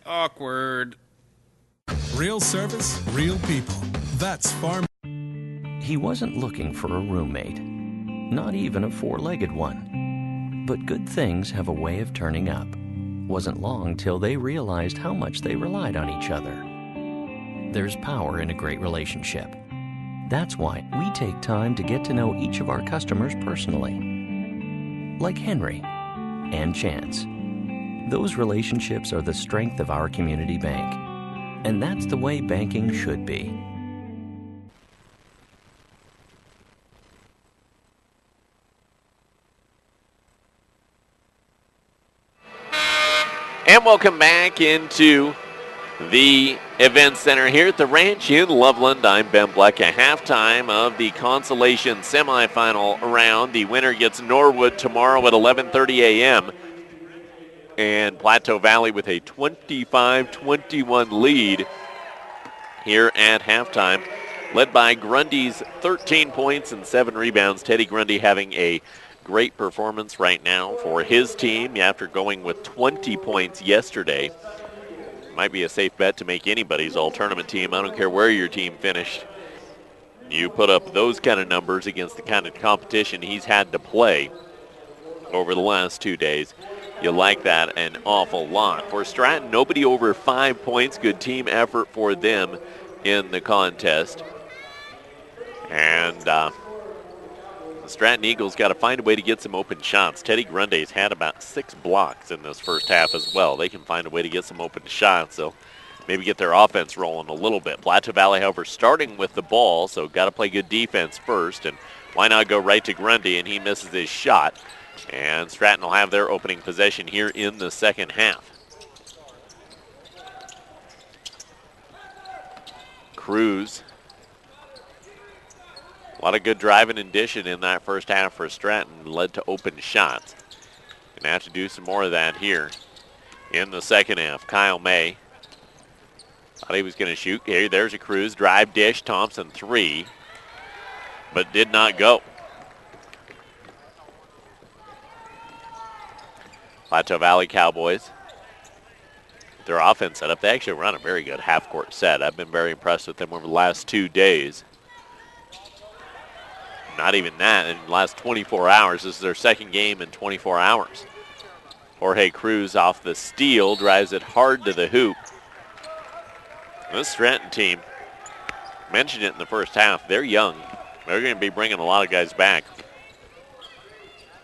Speaker 3: Awkward.
Speaker 5: Real service, real people. That's Farm.
Speaker 4: He wasn't looking for a roommate, not even a four-legged one. But good things have a way of turning up. Wasn't long till they realized how much they relied on each other. There's power in a great relationship. That's why we take time to get to know each of our customers personally. Like Henry and Chance. Those relationships are the strength of our community bank. And that's the way banking should be.
Speaker 1: And welcome back into the event center here at the ranch in Loveland. I'm Ben Bleck at halftime of the Consolation Semifinal round. The winner gets Norwood tomorrow at 11:30 a.m. And Plateau Valley with a 25-21 lead here at halftime, led by Grundy's 13 points and 7 rebounds. Teddy Grundy having a great performance right now for his team after going with 20 points yesterday. Might be a safe bet to make anybody's all-tournament team. I don't care where your team finished. You put up those kind of numbers against the kind of competition he's had to play over the last 2 days. You like that an awful lot. For Stratton, nobody over 5 points. Good team effort for them in the contest. And the Stratton Eagles got to find a way to get some open shots. Teddy Grundy's had about 6 blocks in this first half as well. They can find a way to get some open shots, so maybe get their offense rolling a little bit. Plateau Valley, however, starting with the ball, so got to play good defense first. And why not go right to Grundy, and he misses his shot. And Stratton will have their opening possession here in the second half. Cruz. A lot of good driving and dishing in that first half for Stratton, led to open shots. Gonna have to do some more of that here in the second half. Kyle May thought he was gonna shoot. Here, there's a Cruz drive dish. Thompson 3, but did not go. Plateau Valley Cowboys, their offense set up. They actually run a very good half-court set. I've been very impressed with them over the last 2 days. Not even that, in the last 24 hours. This is their second game in 24 hours. Jorge Cruz off the steal, drives it hard to the hoop. This Stratton team, mentioned it in the first half, they're young. They're going to be bringing a lot of guys back.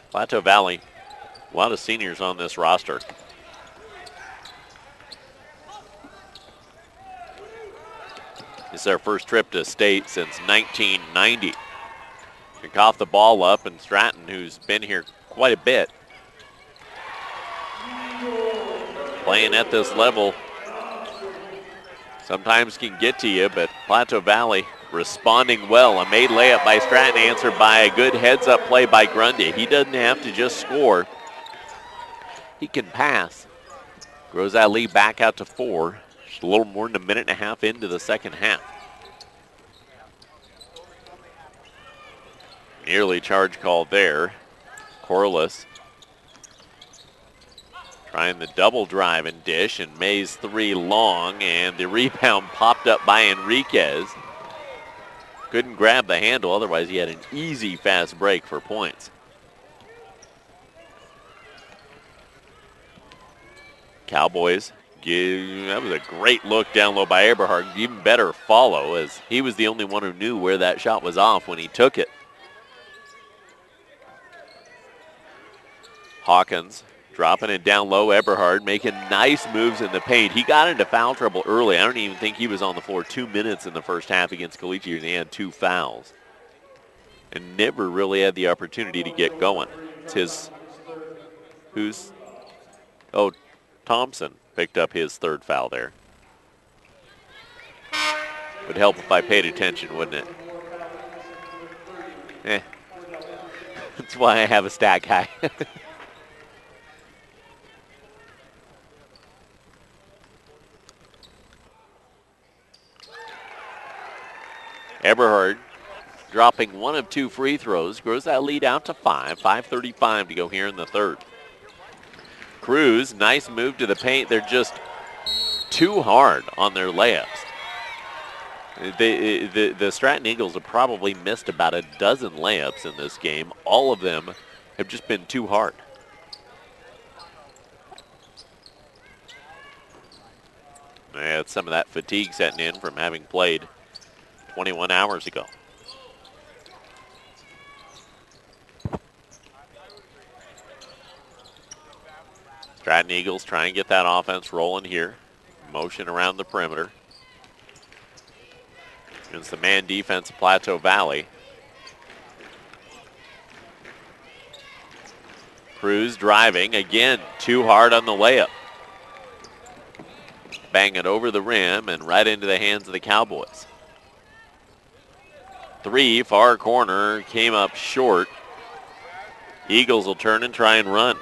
Speaker 1: Plateau Valley, a lot of seniors on this roster. It's their first trip to state since 1990. They cough the ball up, and Stratton, who's been here quite a bit, playing at this level, sometimes can get to you, but Plateau Valley responding well. A made layup by Stratton, answered by a good heads-up play by Grundy. He doesn't have to just score. He can pass. Grows that lead back out to 4. Just a little more than a minute and a half into the second half. Nearly charge called there. Corliss trying the double drive and dish, and May's three long, and the rebound popped up by Enriquez. Couldn't grab the handle, otherwise he had an easy fast break for points. Cowboys, that was a great look down low by Eberhard. Even better follow, as he was the only one who knew where that shot was off when he took it. Hawkins dropping it down low. Eberhard making nice moves in the paint. He got into foul trouble early. I don't even think he was on the floor 2 minutes in the first half against Caliche, and he had 2 fouls. And never really had the opportunity to get going. It's Thompson picked up his 3rd foul there. Would help if I paid attention, wouldn't it? That's why I have a stat guy. Eberhard dropping 1 of 2 free throws, grows that lead out to 5. 5:35 to go here in the 3rd. Cruz, nice move to the paint. They're just too hard on their layups. The Stratton Eagles have probably missed about a dozen layups in this game. All of them have just been too hard. Yeah, it's some of that fatigue setting in from having played 21 hours ago. Stratton Eagles try and get that offense rolling here. Motion around the perimeter. Against the man defense of Plateau Valley. Cruz driving, again, too hard on the layup. Bang it over the rim and right into the hands of the Cowboys. 3, far corner, came up short. Eagles will turn and try and run.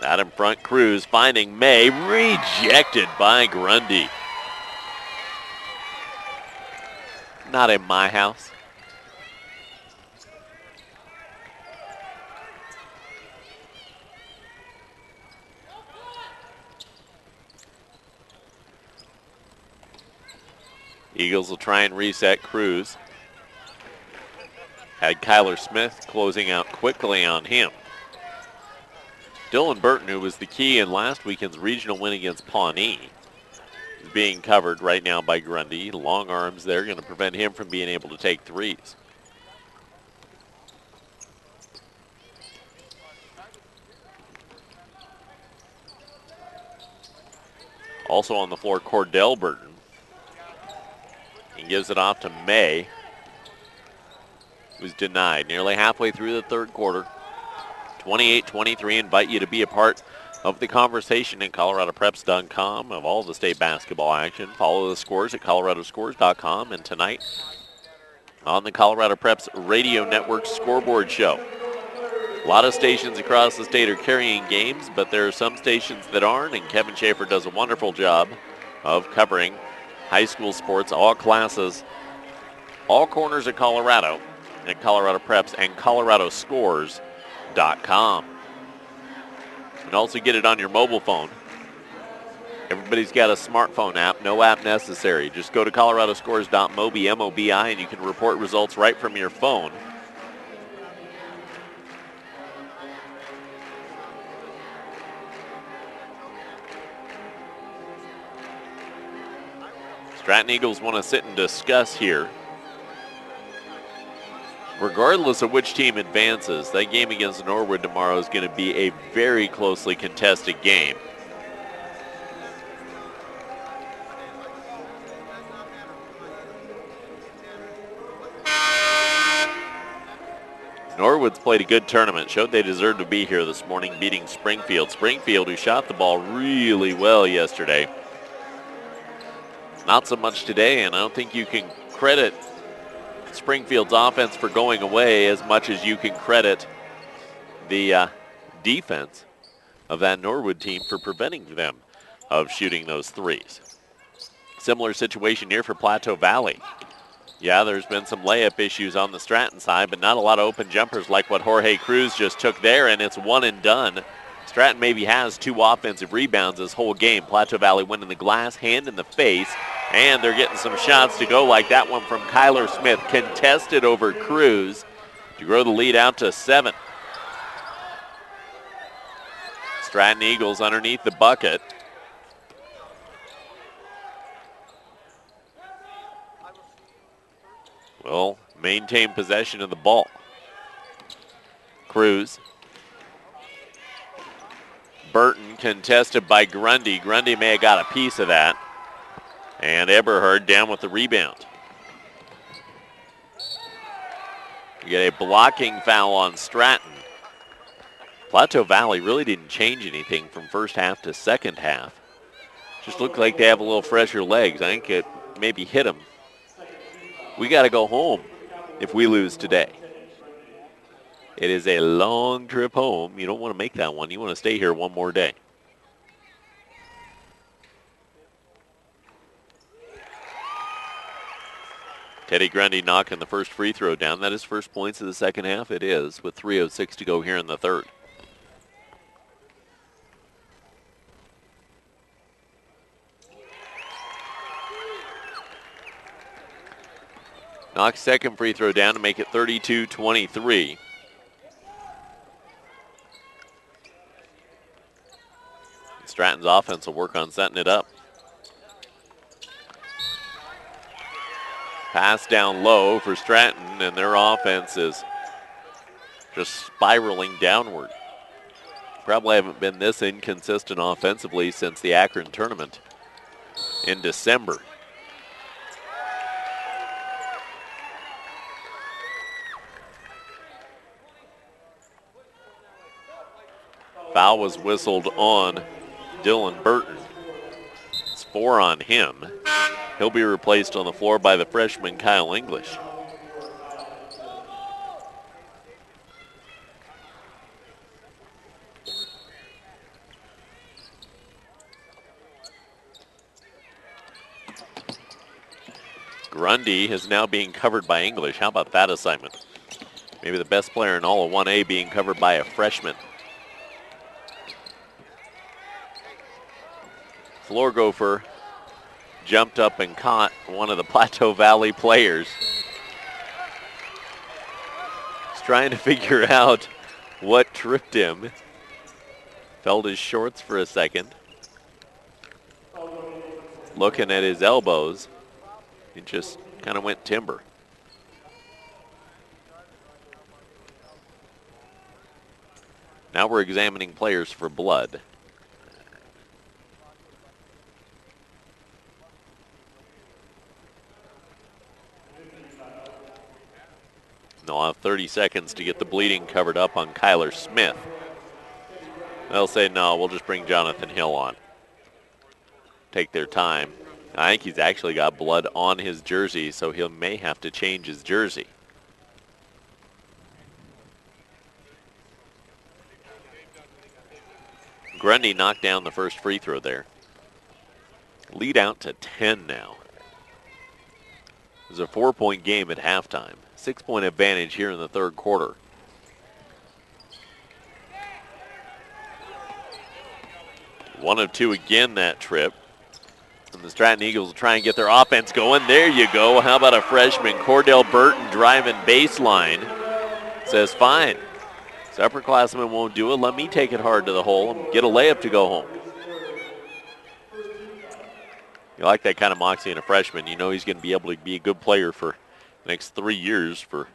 Speaker 1: Out in front, Cruz finding May, rejected by Grundy. Not in my house. Eagles will try and reset Cruz. Had Kyler Smith closing out quickly on him. Dylan Burton, who was the key in last weekend's regional win against Pawnee, is being covered right now by Grundy. Long arms there, going to prevent him from being able to take threes. Also on the floor, Cordell Burton. He gives it off to May. Was denied nearly halfway through the 3rd quarter. 28-23. Invite you to be a part of the conversation at coloradopreps.com of all the state basketball action. Follow the scores at coloradoscores.com. And tonight on the Colorado Preps Radio Network Scoreboard Show. A lot of stations across the state are carrying games, but there are some stations that aren't, and Kevin Schaefer does a wonderful job of covering high school sports, all classes, all corners of Colorado at Colorado Preps and coloradoscores.com. You can also get it on your mobile phone. Everybody's got a smartphone app, no app necessary. Just go to coloradoscores.mobi, M-O-B-I, and you can report results right from your phone. Stratton Eagles want to sit and discuss here. Regardless of which team advances, that game against Norwood tomorrow is going to be a very closely contested game. Norwood's played a good tournament, showed they deserved to be here this morning, beating Springfield. Springfield, who shot the ball really well yesterday. Not so much today, and I don't think you can credit Springfield's offense for going away as much as you can credit the defense of that Norwood team for preventing them of shooting those threes. Similar situation here for Plateau Valley. Yeah, there's been some layup issues on the Stratton side, but not a lot of open jumpers like what Jorge Cruz just took there, and it's one and done. Stratton maybe has 2 offensive rebounds this whole game. Plateau Valley winning the glass, hand in the face, and they're getting some shots to go like that one from Kyler Smith, contested over Cruz to grow the lead out to 7. Stratton Eagles underneath the bucket. Will maintain possession of the ball. Cruz. Burton contested by Grundy. Grundy may have got a piece of that. And Eberhard down with the rebound. You get a blocking foul on Stratton. Plateau Valley really didn't change anything from first half to second half. Just looked like they have a little fresher legs. I think it maybe hit them. We got to go home if we lose today. It is a long trip home. You don't want to make that one. You want to stay here one more day. Teddy Grundy knocking the first free throw down. That is first points of the second half. It is, with 3:06 to go here in the third. Knocks second free throw down to make it 32-23. Stratton's offense will work on setting it up. Pass down low for Stratton, and their offense is just spiraling downward. Probably haven't been this inconsistent offensively since the Akron tournament in December. Foul was whistled on Dylan Burton. It's 4 on him. He'll be replaced on the floor by the freshman Kyle English. Grundy is now being covered by English. How about that assignment? Maybe the best player in all of 1A being covered by a freshman. Floor gopher jumped up and caught one of the Plateau Valley players. He's trying to figure out what tripped him. Felt his shorts for a second. Looking at his elbows, he just kind of went timber. Now we're examining players for blood. They'll have 30 seconds to get the bleeding covered up on Kyler Smith. They'll say, no, we'll just bring Jonathan Hill on. Take their time. I think he's actually got blood on his jersey, so he may have to change his jersey. Grundy knocked down the first free throw there. Lead out to 10 now. It was a 4-point game at halftime. 6-point advantage here in the third quarter. One of two again that trip. And the Stratton Eagles will try and get their offense going. There you go. How about a freshman? Cordell Burton driving baseline. Says, fine. This upperclassman won't do it. Let me take it hard to the hole and get a layup to go home. You like that kind of moxie in a freshman. You know he's going to be able to be a good player for the next 3 years for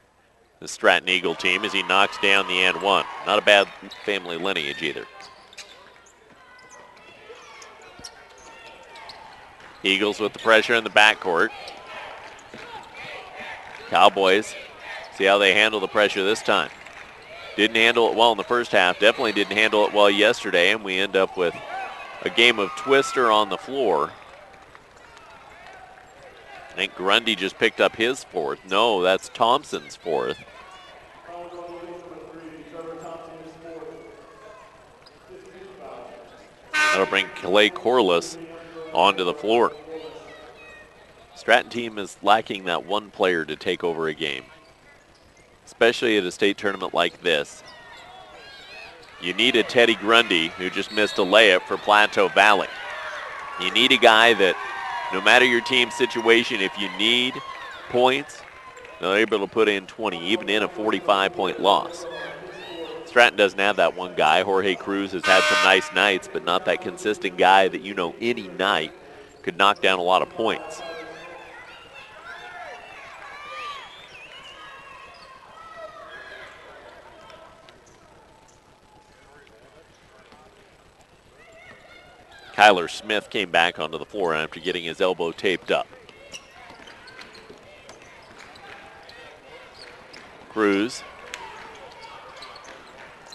Speaker 1: the Stratton Eagle team as he knocks down the and one. Not a bad family lineage either. Eagles with the pressure in the backcourt. Cowboys, see how they handle the pressure this time. Didn't handle it well in the first half. Definitely didn't handle it well yesterday, and we end up with a game of twister on the floor. I think Grundy just picked up his fourth. No, that's Thompson's fourth. That'll bring Clay Corliss onto the floor. Stratton team is lacking that one player to take over a game, especially at a state tournament like this. You need a Teddy Grundy, who just missed a layup for Plateau Valley. You need a guy that, no matter your team situation, if you need points, they're able to put in 20, even in a 45-point loss. Stratton doesn't have that one guy. Jorge Cruz has had some nice nights, but not that consistent guy that you know any night could knock down a lot of points. Kyler Smith came back onto the floor after getting his elbow taped up. Cruz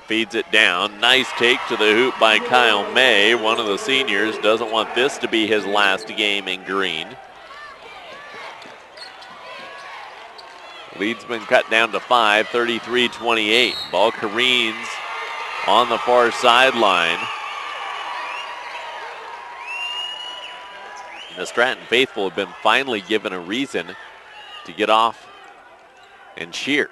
Speaker 1: feeds it down. Nice take to the hoop by Kyle May. One of the seniors doesn't want this to be his last game in green. Lead's been cut down to 5, 33-28. Ball careens on the far sideline. And the Stratton faithful have been finally given a reason to get off and cheer.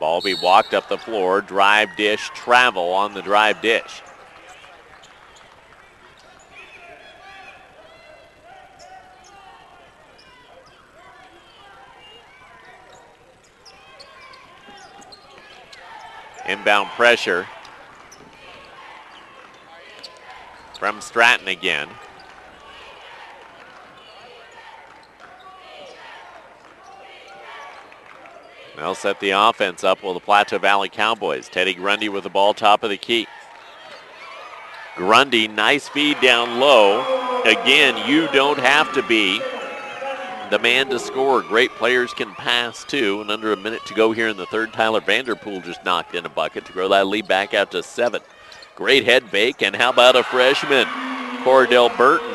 Speaker 1: Ball be walked up the floor, drive dish, travel on the drive dish. Inbound pressure from Stratton again. They'll set the offense up with the Plateau Valley Cowboys. Teddy Grundy with the ball top of the key. Grundy, nice feed down low. Again, you don't have to be the man to score. Great players can pass too. And under a minute to go here in the third, Tyler Vanderpool just knocked in a bucket to grow that lead back out to 7. Great head fake, and how about a freshman, Cordell Burton,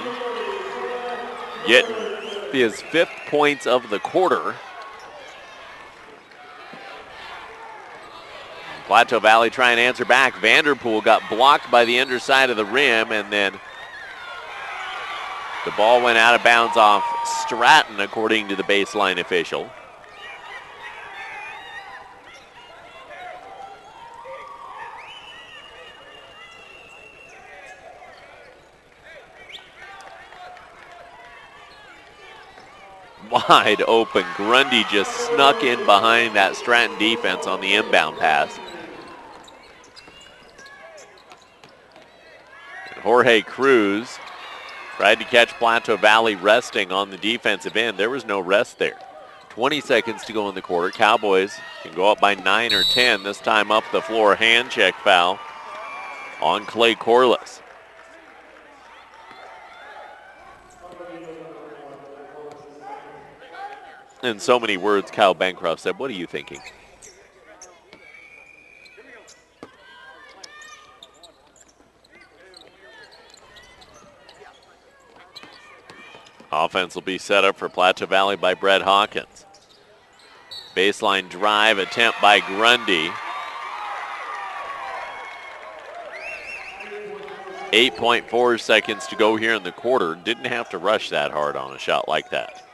Speaker 1: getting his 5th points of the quarter. Plateau Valley try and answer back. Vanderpool got blocked by the underside of the rim, and then the ball went out of bounds off Stratton, according to the baseline official. Wide open. Grundy just snuck in behind that Stratton defense on the inbound pass. Jorge Cruz tried to catch Plateau Valley resting on the defensive end. There was no rest there. 20 seconds to go in the quarter. Cowboys can go up by 9 or 10. This time up the floor, hand check foul on Clay Corliss. In so many words, Kyle Bancroft said, "What are you thinking?" Offense will be set up for Plateau Valley by Brett Hawkins. Baseline drive attempt by Grundy. 8.4 seconds to go here in the quarter. Didn't have to rush that hard on a shot like that.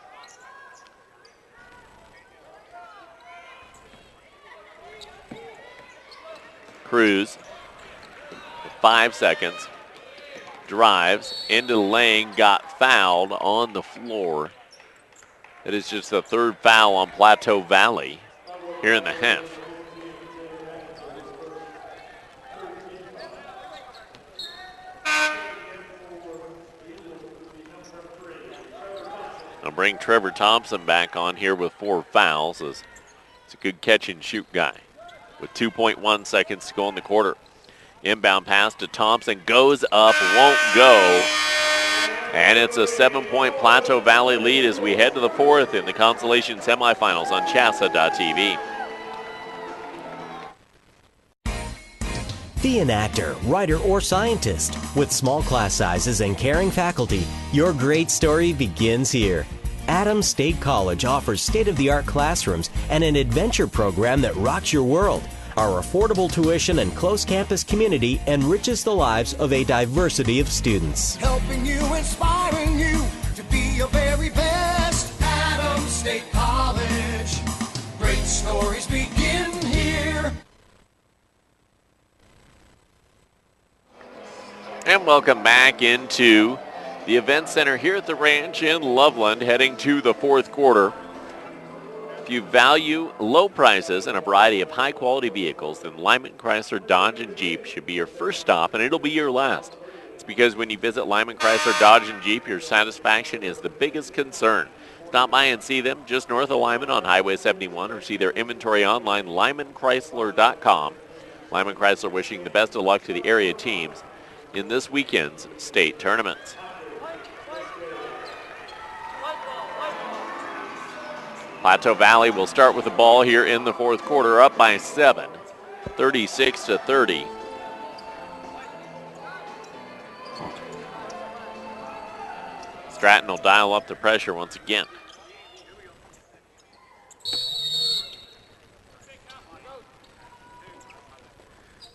Speaker 1: Cruz, 5 seconds. Drives into the lane, got fouled on the floor. It is just the 3rd foul on Plateau Valley here in the half. I'll bring Trevor Thompson back on here with 4 fouls. It's a good catch and shoot guy with 2.1 seconds to go in the quarter. Inbound pass to Thompson, goes up, won't go. And it's a 7-point Plateau Valley lead as we head to the 4th in the Consolation Semifinals on CHSAA.tv.
Speaker 8: Be an actor, writer, or scientist. With small class sizes and caring faculty, your great story begins here. Adams State College offers state-of-the-art classrooms and an adventure program that rocks your world. Our affordable tuition and close campus community enriches the lives of a diversity of students.
Speaker 9: Helping you, inspiring you to be your very best. Adams State College. Great stories begin here.
Speaker 1: And welcome back into the event center here at the ranch in Loveland, heading to the fourth quarter. If you value low prices and a variety of high-quality vehicles, then Lyman Chrysler Dodge and Jeep should be your first stop, and it'll be your last. It's because when you visit Lyman Chrysler Dodge and Jeep, your satisfaction is the biggest concern. Stop by and see them just north of Lyman on Highway 71, or see their inventory online, lymanchrysler.com. Lyman Chrysler wishing the best of luck to the area teams in this weekend's state tournaments. Plateau Valley will start with the ball here in the fourth quarter, up by 7, 36-30. Stratton will dial up the pressure once again.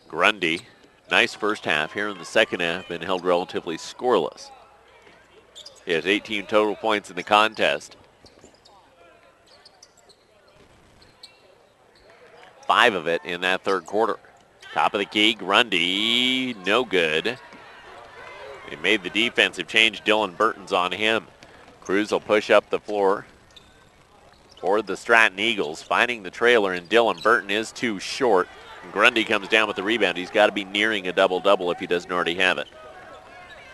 Speaker 1: Grundy, nice first half. Here in the second half, been held relatively scoreless. He has 18 total points in the contest. 5 of it in that third quarter. Top of the key, Grundy, no good. He made the defensive change. Dylan Burton's on him. Cruz will push up the floor for the Stratton Eagles, finding the trailer, and Dylan Burton is too short. Grundy comes down with the rebound. He's got to be nearing a double-double if he doesn't already have it.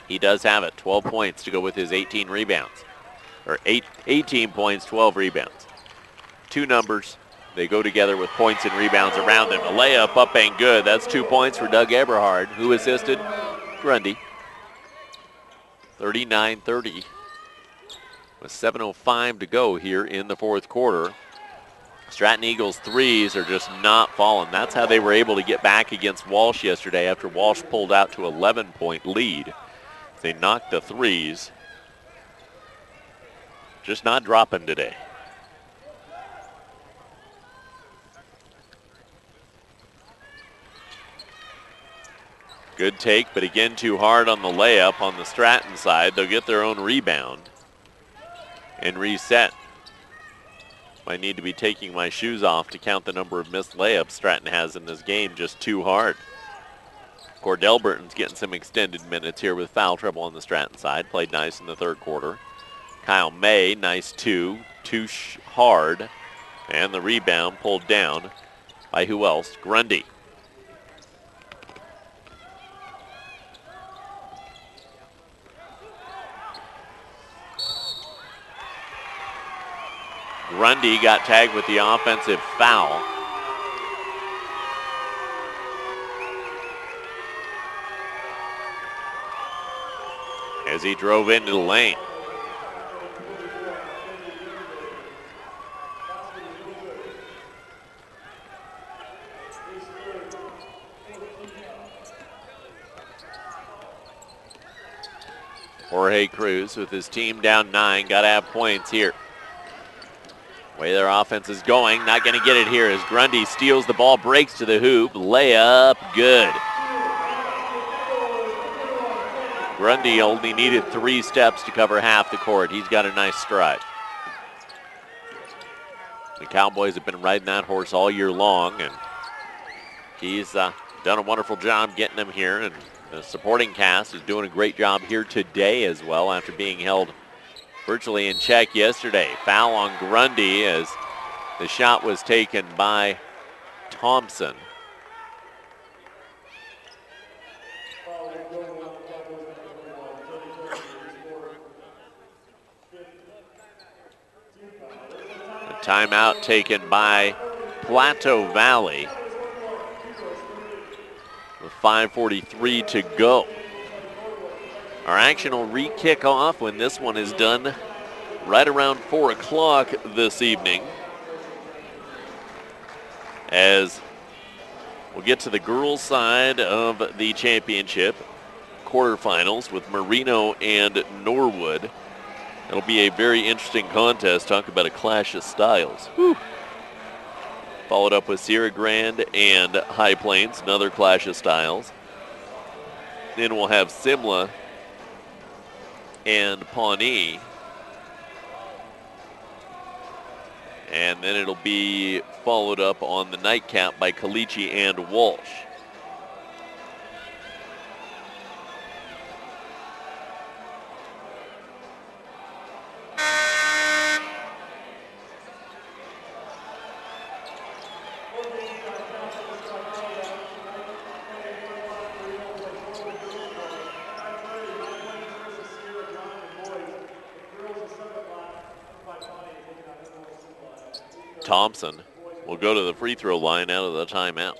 Speaker 1: He does have it. 12 points to go with his 18 rebounds. Or 18 points, 12 rebounds. Two numbers. They go together with points and rebounds around them. A layup up and good. That's 2 points for Doug Eberhard, who assisted Grundy. 39-30 with 7:05 to go here in the fourth quarter. Stratton Eagles threes are just not falling. That's how they were able to get back against Walsh yesterday after Walsh pulled out to 11-point lead. They knocked the threes. Just not dropping today. Good take, but again too hard on the layup on the Stratton side. They'll get their own rebound and reset. Might need to be taking my shoes off to count the number of missed layups Stratton has in this game. Just too hard. Cordell Burton's getting some extended minutes here with foul trouble on the Stratton side. Played nice in the third quarter. Kyle May, nice too hard. And the rebound pulled down by who else? Grundy. Grundy got tagged with the offensive foul. As he drove into the lane. Jorge Cruz with his team down 9, got to have points here. Way their offense is going, not going to get it here as Grundy steals the ball, breaks to the hoop, layup, good. Grundy only needed 3 steps to cover half the court. He's got a nice stride. The Cowboys have been riding that horse all year long, and he's done a wonderful job getting them here, and the supporting cast is doing a great job here today as well after being held virtually in check yesterday. Foul on Grundy as the shot was taken by Thompson. A timeout taken by Plateau Valley with 5:43 to go. Our action will re-kick off when this one is done right around 4 o'clock this evening, as we'll get to the girls' side of the championship quarterfinals with Marino and Norwood.
Speaker 11: It'll be a very interesting contest. Talk about a clash of styles. Whew. Followed up with Sierra Grande and High Plains, another clash of styles. Then we'll have Simla and Pawnee. And then it'll be followed up on the nightcap by Caliche and Walsh. Thompson will go to the free throw line out of the timeout.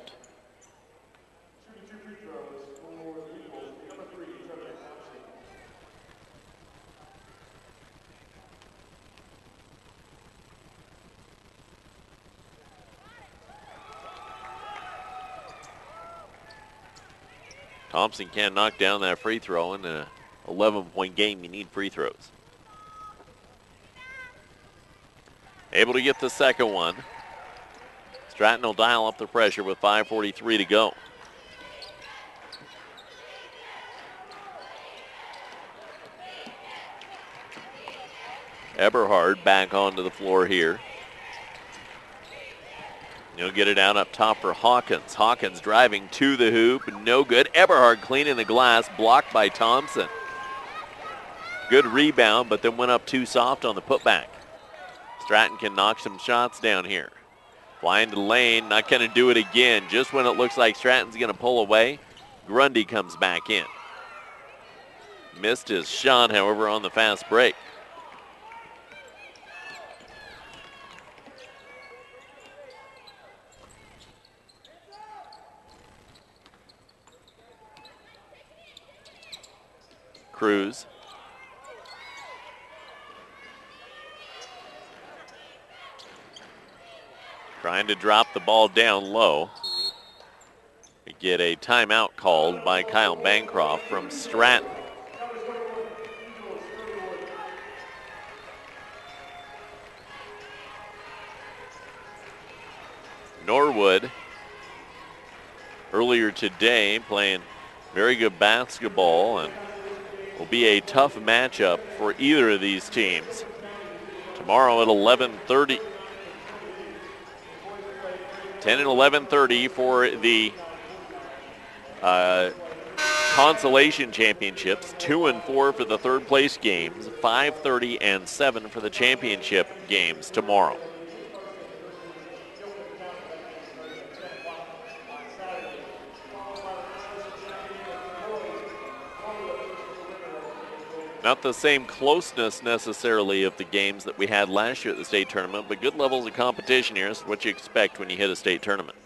Speaker 11: Thompson can't knock down that free throw. In an 11-point game, you need free throws. Able to get the second one. Stratton will dial up the pressure with 5:43 to go. Eberhard back onto the floor here. He'll get it out up top for Hawkins. Hawkins driving to the hoop, no good. Eberhard cleaning the glass, blocked by Thompson. Good rebound, but then went up too soft on the putback. Stratton can knock some shots down here. Flying to the lane, not going to do it again. Just when it looks like Stratton's going to pull away, Grundy comes back in. Missed his shot, however, on the fast break. Cruz. Trying to drop the ball down low. We get a timeout called by Kyle Bancroft from Stratton. Norwood earlier today playing very good basketball, and will be a tough matchup for either of these teams. Tomorrow at 11:30. 10 and 11:30 for the Consolation Championships. 2 and 4 for the third place games. 5:30 and 7 for the championship games tomorrow. Not the same closeness necessarily of the games that we had last year at the state tournament, but good levels of competition here is what you expect when you hit a state tournament.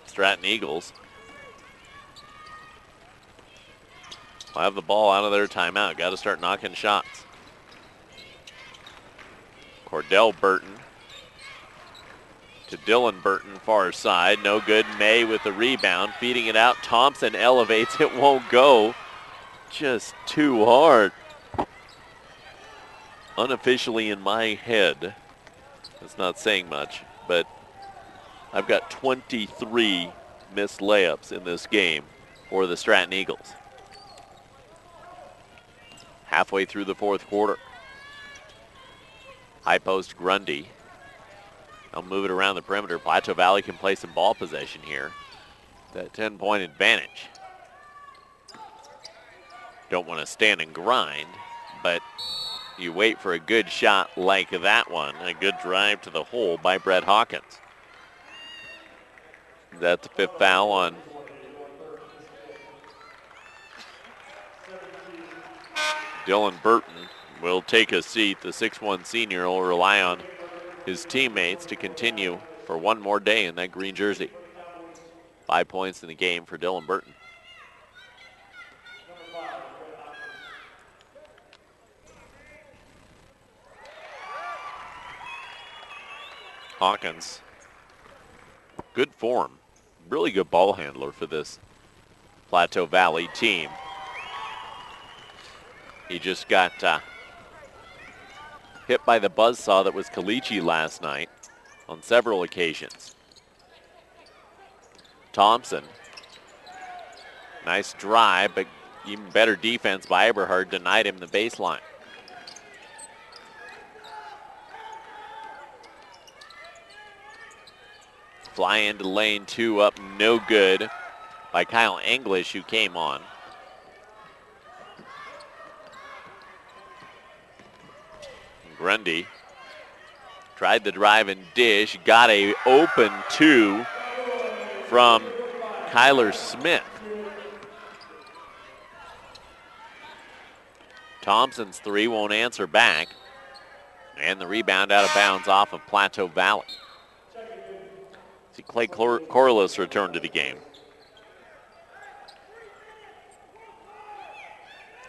Speaker 11: Stratton Eagles will have the ball out of their timeout. Got to start knocking shots. Cordell Burton to Dylan Burton, far side. No good. May with the rebound. Feeding it out. Thompson elevates. It won't go. Just too hard. Unofficially in my head, that's not saying much, but I've got 23 missed layups in this game for the Stratton Eagles. Halfway through the fourth quarter. High post Grundy. I'll move it around the perimeter. Plateau Valley can play some ball possession here. That 10-point advantage. Don't want to stand and grind, but you wait for a good shot like that one. A good drive to the hole by Brett Hawkins. That's the fifth foul on Dylan Burton. Will take a seat. The 6'1" senior will rely on his teammates to continue for one more day in that green jersey. 5 points in the game for Dylan Burton. Hawkins, good form. really good ball handler for this Plateau Valley team. He just got hit by the buzzsaw that was Kalichi last night on several occasions. Thompson, nice drive, but even better defense by Eberhard, denied him the baseline. Fly into lane 2 up, no good by Kyle English, who came on. Grundy tried the drive and dish, got a open 2 from Kyler Smith. Thompson's 3 won't answer back. And the rebound out of bounds off of Plateau Valley. See Clay Corliss return to the game.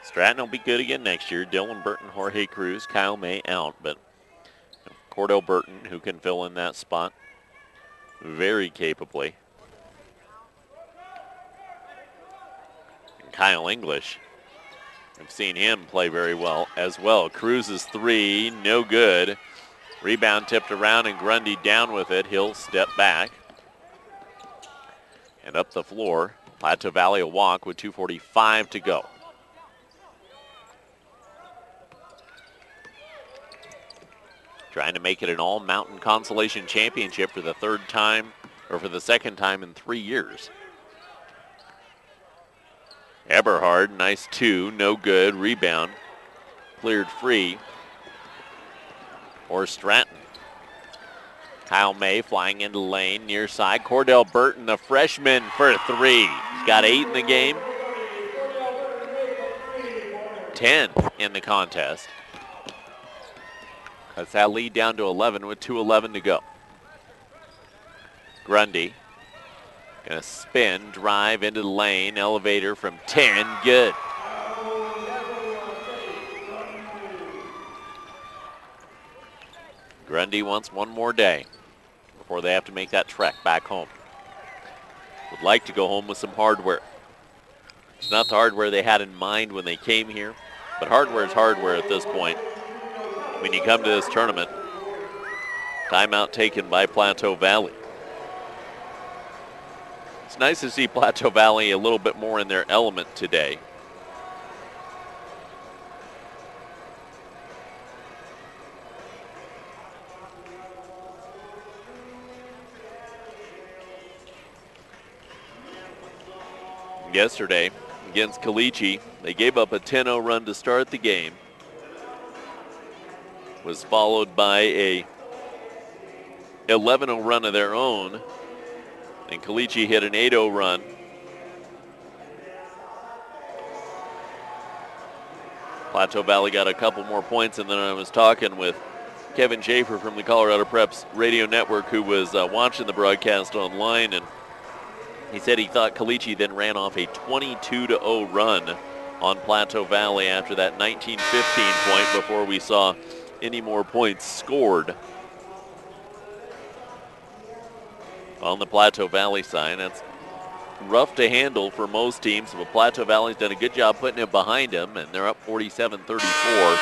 Speaker 11: Stratton will be good again next year. Dylan Burton, Jorge Cruz, Kyle May out, but Cordell Burton, who can fill in that spot very capably. And Kyle English, I've seen him play very well as well. Cruz's 3, no good. Rebound tipped around and Grundy down with it. He'll step back. And up the floor, Plateau Valley a walk with 2:45 to go. Trying to make it an all-mountain consolation championship for the third time, or for the second time in 3 years. Eberhard, nice 2, no good. Rebound, cleared free. Or Stratton. Kyle May flying into lane, near side. Cordell Burton, the freshman, for 3. He's got 8 in the game. 10 in the contest. Cuts that lead down to 11 with 2:11 to go. Grundy gonna spin, drive into the lane, elevator from 10, good. Grundy wants one more day before they have to make that trek back home. Would like to go home with some hardware. It's not the hardware they had in mind when they came here, but hardware is hardware at this point. When you come to this tournament, timeout taken by Plateau Valley. It's nice to see Plateau Valley a little bit more in their element today. Yesterday against Kalichi, they gave up a 10-0 run to start the game. Was followed by a 11-0 run of their own. And Kalichi hit an 8-0 run. Plateau Valley got a couple more points, and then I was talking with Kevin Schaefer from the Colorado Preps radio network, who was watching the broadcast online, and he said he thought Kalichi then ran off a 22-0 run on Plateau Valley after that 19-15 point before we saw any more points scored. On the Plateau Valley side, that's rough to handle for most teams, but Plateau Valley's done a good job putting it behind them, and they're up 47-34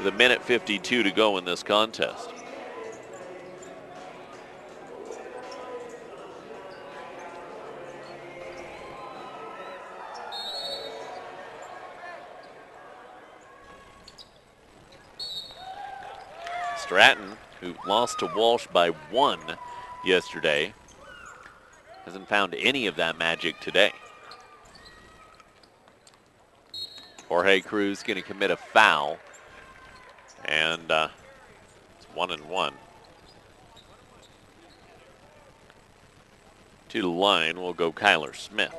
Speaker 11: with 1:52 to go in this contest. Stratton, who lost to Walsh by 1 yesterday, hasn't found any of that magic today. Jorge Cruz going to commit a foul, and it's 1-1. To the line will go Kyler Smith.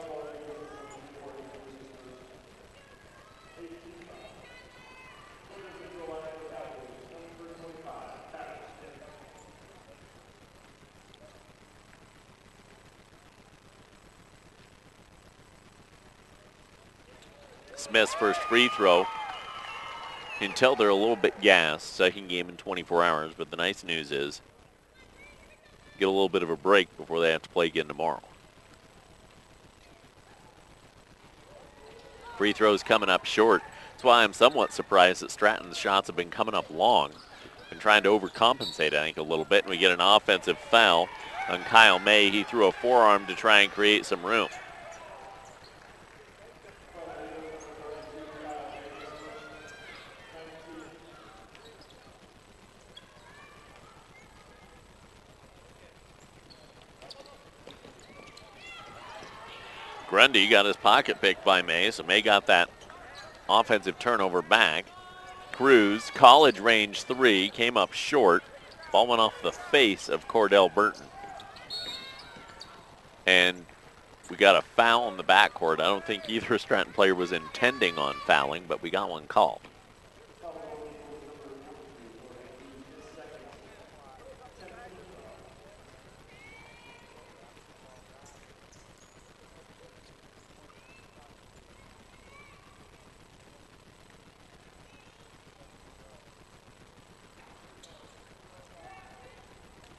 Speaker 11: Smith's first free throw. You can tell they're a little bit gassed, second game in 24 hours, but the nice news is get a little bit of a break before they have to play again tomorrow. Free throws coming up short. That's why I'm somewhat surprised that Stratton's shots have been coming up long. Been trying to overcompensate, I think, a little bit. And we get an offensive foul on Kyle May. He threw a forearm to try and create some room. Grundy got his pocket picked by May, so May got that offensive turnover back. Cruz, college range three, came up short. Ball went off the face of Cordell Burton. And we got a foul in the backcourt. I don't think either Stratton player was intending on fouling, but we got one called.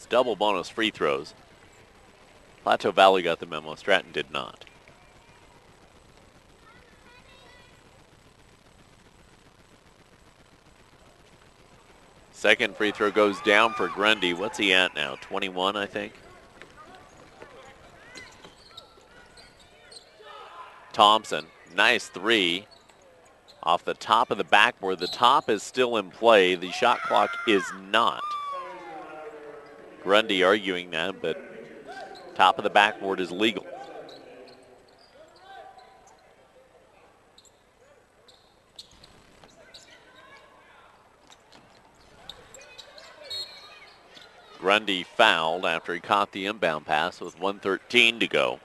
Speaker 11: Double bonus free throws. Plateau Valley got the memo. Stratton did not. Second free throw goes down for Grundy. What's he at now? 21, I think. Thompson, nice three. Off the top of the backboard. The top is still in play. The shot clock is not. Grundy arguing that, but top of the backboard is legal. Grundy fouled after he caught the inbound pass with 1:13 to go.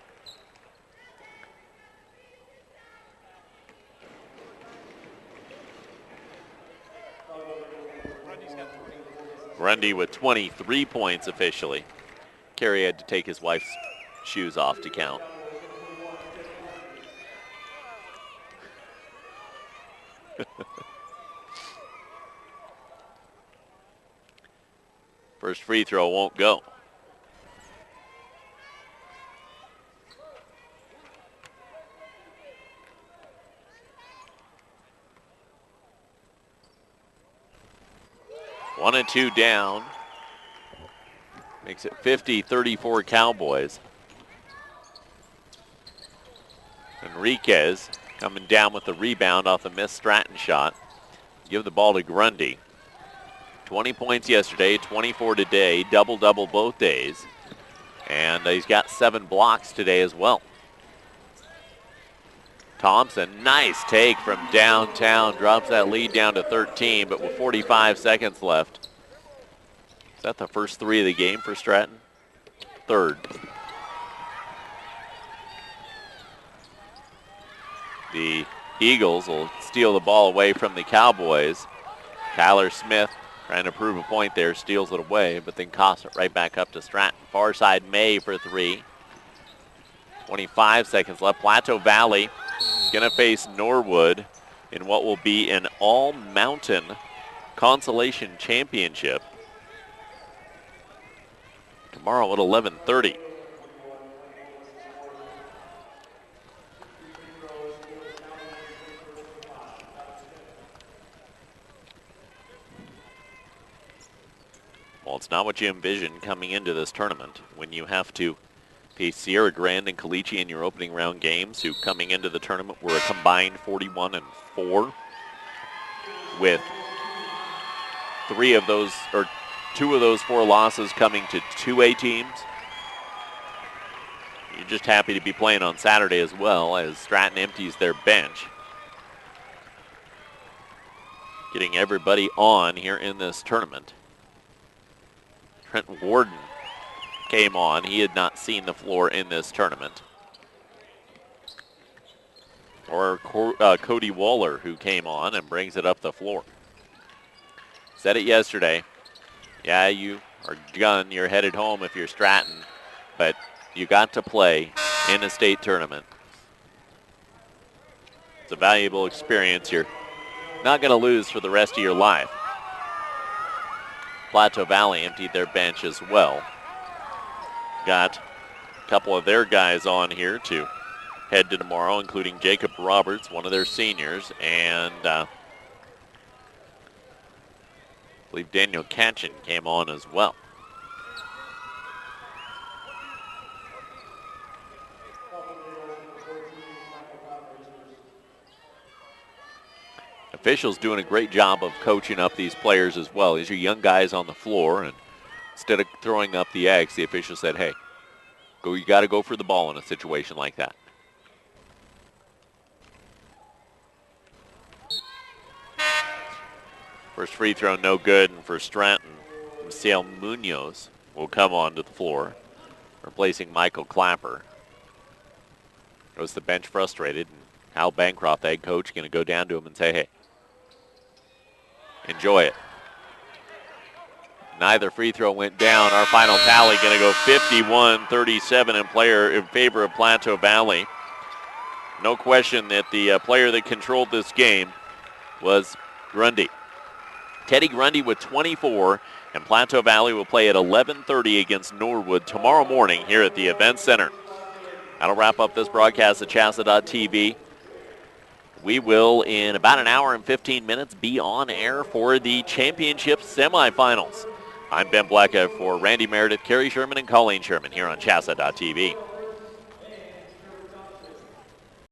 Speaker 11: Grundy with 23 points officially. Kerry had to take his wife's shoes off to count. First free throw won't go. One and two down. Makes it 50-34 Cowboys. Enriquez coming down with the rebound off the missed Stratton shot. Give the ball to Grundy. 20 points yesterday, 24 today, double-double both days. And he's got 7 blocks today as well. Thompson, nice take from downtown, drops that lead down to 13, but with 45 seconds left. Is that the first 3 of the game for Stratton? Third. The Eagles will steal the ball away from the Cowboys. Kyler Smith trying to prove a point there, steals it away, but then costs it right back up to Stratton. Far side May for 3. 25 seconds left. Plateau Valley going to face Norwood in what will be an all-mountain consolation championship tomorrow at 11:30. Well, it's not what you envisioned coming into this tournament when you have to face Sierra Grande and Caliche in your opening round games, who coming into the tournament were a combined 41-4, with 2 of those 4 losses coming to 2A teams. You're just happy to be playing on Saturday as well, as Stratton empties their bench. Getting everybody on here in this tournament. Trent Warden came on. He had not seen the floor in this tournament. Or Cody Waller, who came on and brings it up the floor. Said it yesterday. Yeah, you are done. You're headed home if you're Stratton, but you got to play in a state tournament. It's a valuable experience. You're not going to lose for the rest of your life. Plateau Valley emptied their bench as well. Got a couple of their guys on here to head to tomorrow, including Jacob Roberts, one of their seniors, and I believe Daniel Katchen came on as well. Officials doing a great job of coaching up these players as well. These are young guys on the floor, and instead of throwing up the X, the official said, hey, you got to go for the ball in a situation like that. First free throw, no good, and for Stratton, Misael Munoz will come onto the floor, replacing Michael Clapper. Goes to the bench frustrated, and Hal Bancroft, the head coach, going to go down to him and say, hey, enjoy it. Neither free throw went down. Our final tally going to go 51-37 in favor of Plateau Valley. No question that the player that controlled this game was Grundy. Teddy Grundy with 24, and Plateau Valley will play at 11:30 against Norwood tomorrow morning here at the Event Center. That'll wrap up this broadcast at CHSAA.tv. We will, in about an hour and 15 minutes, be on air for the championship semifinals. I'm Ben Blecka for Randy Meredith, Kerry Sherman, and Colleen Sherman here on CHSAA.tv.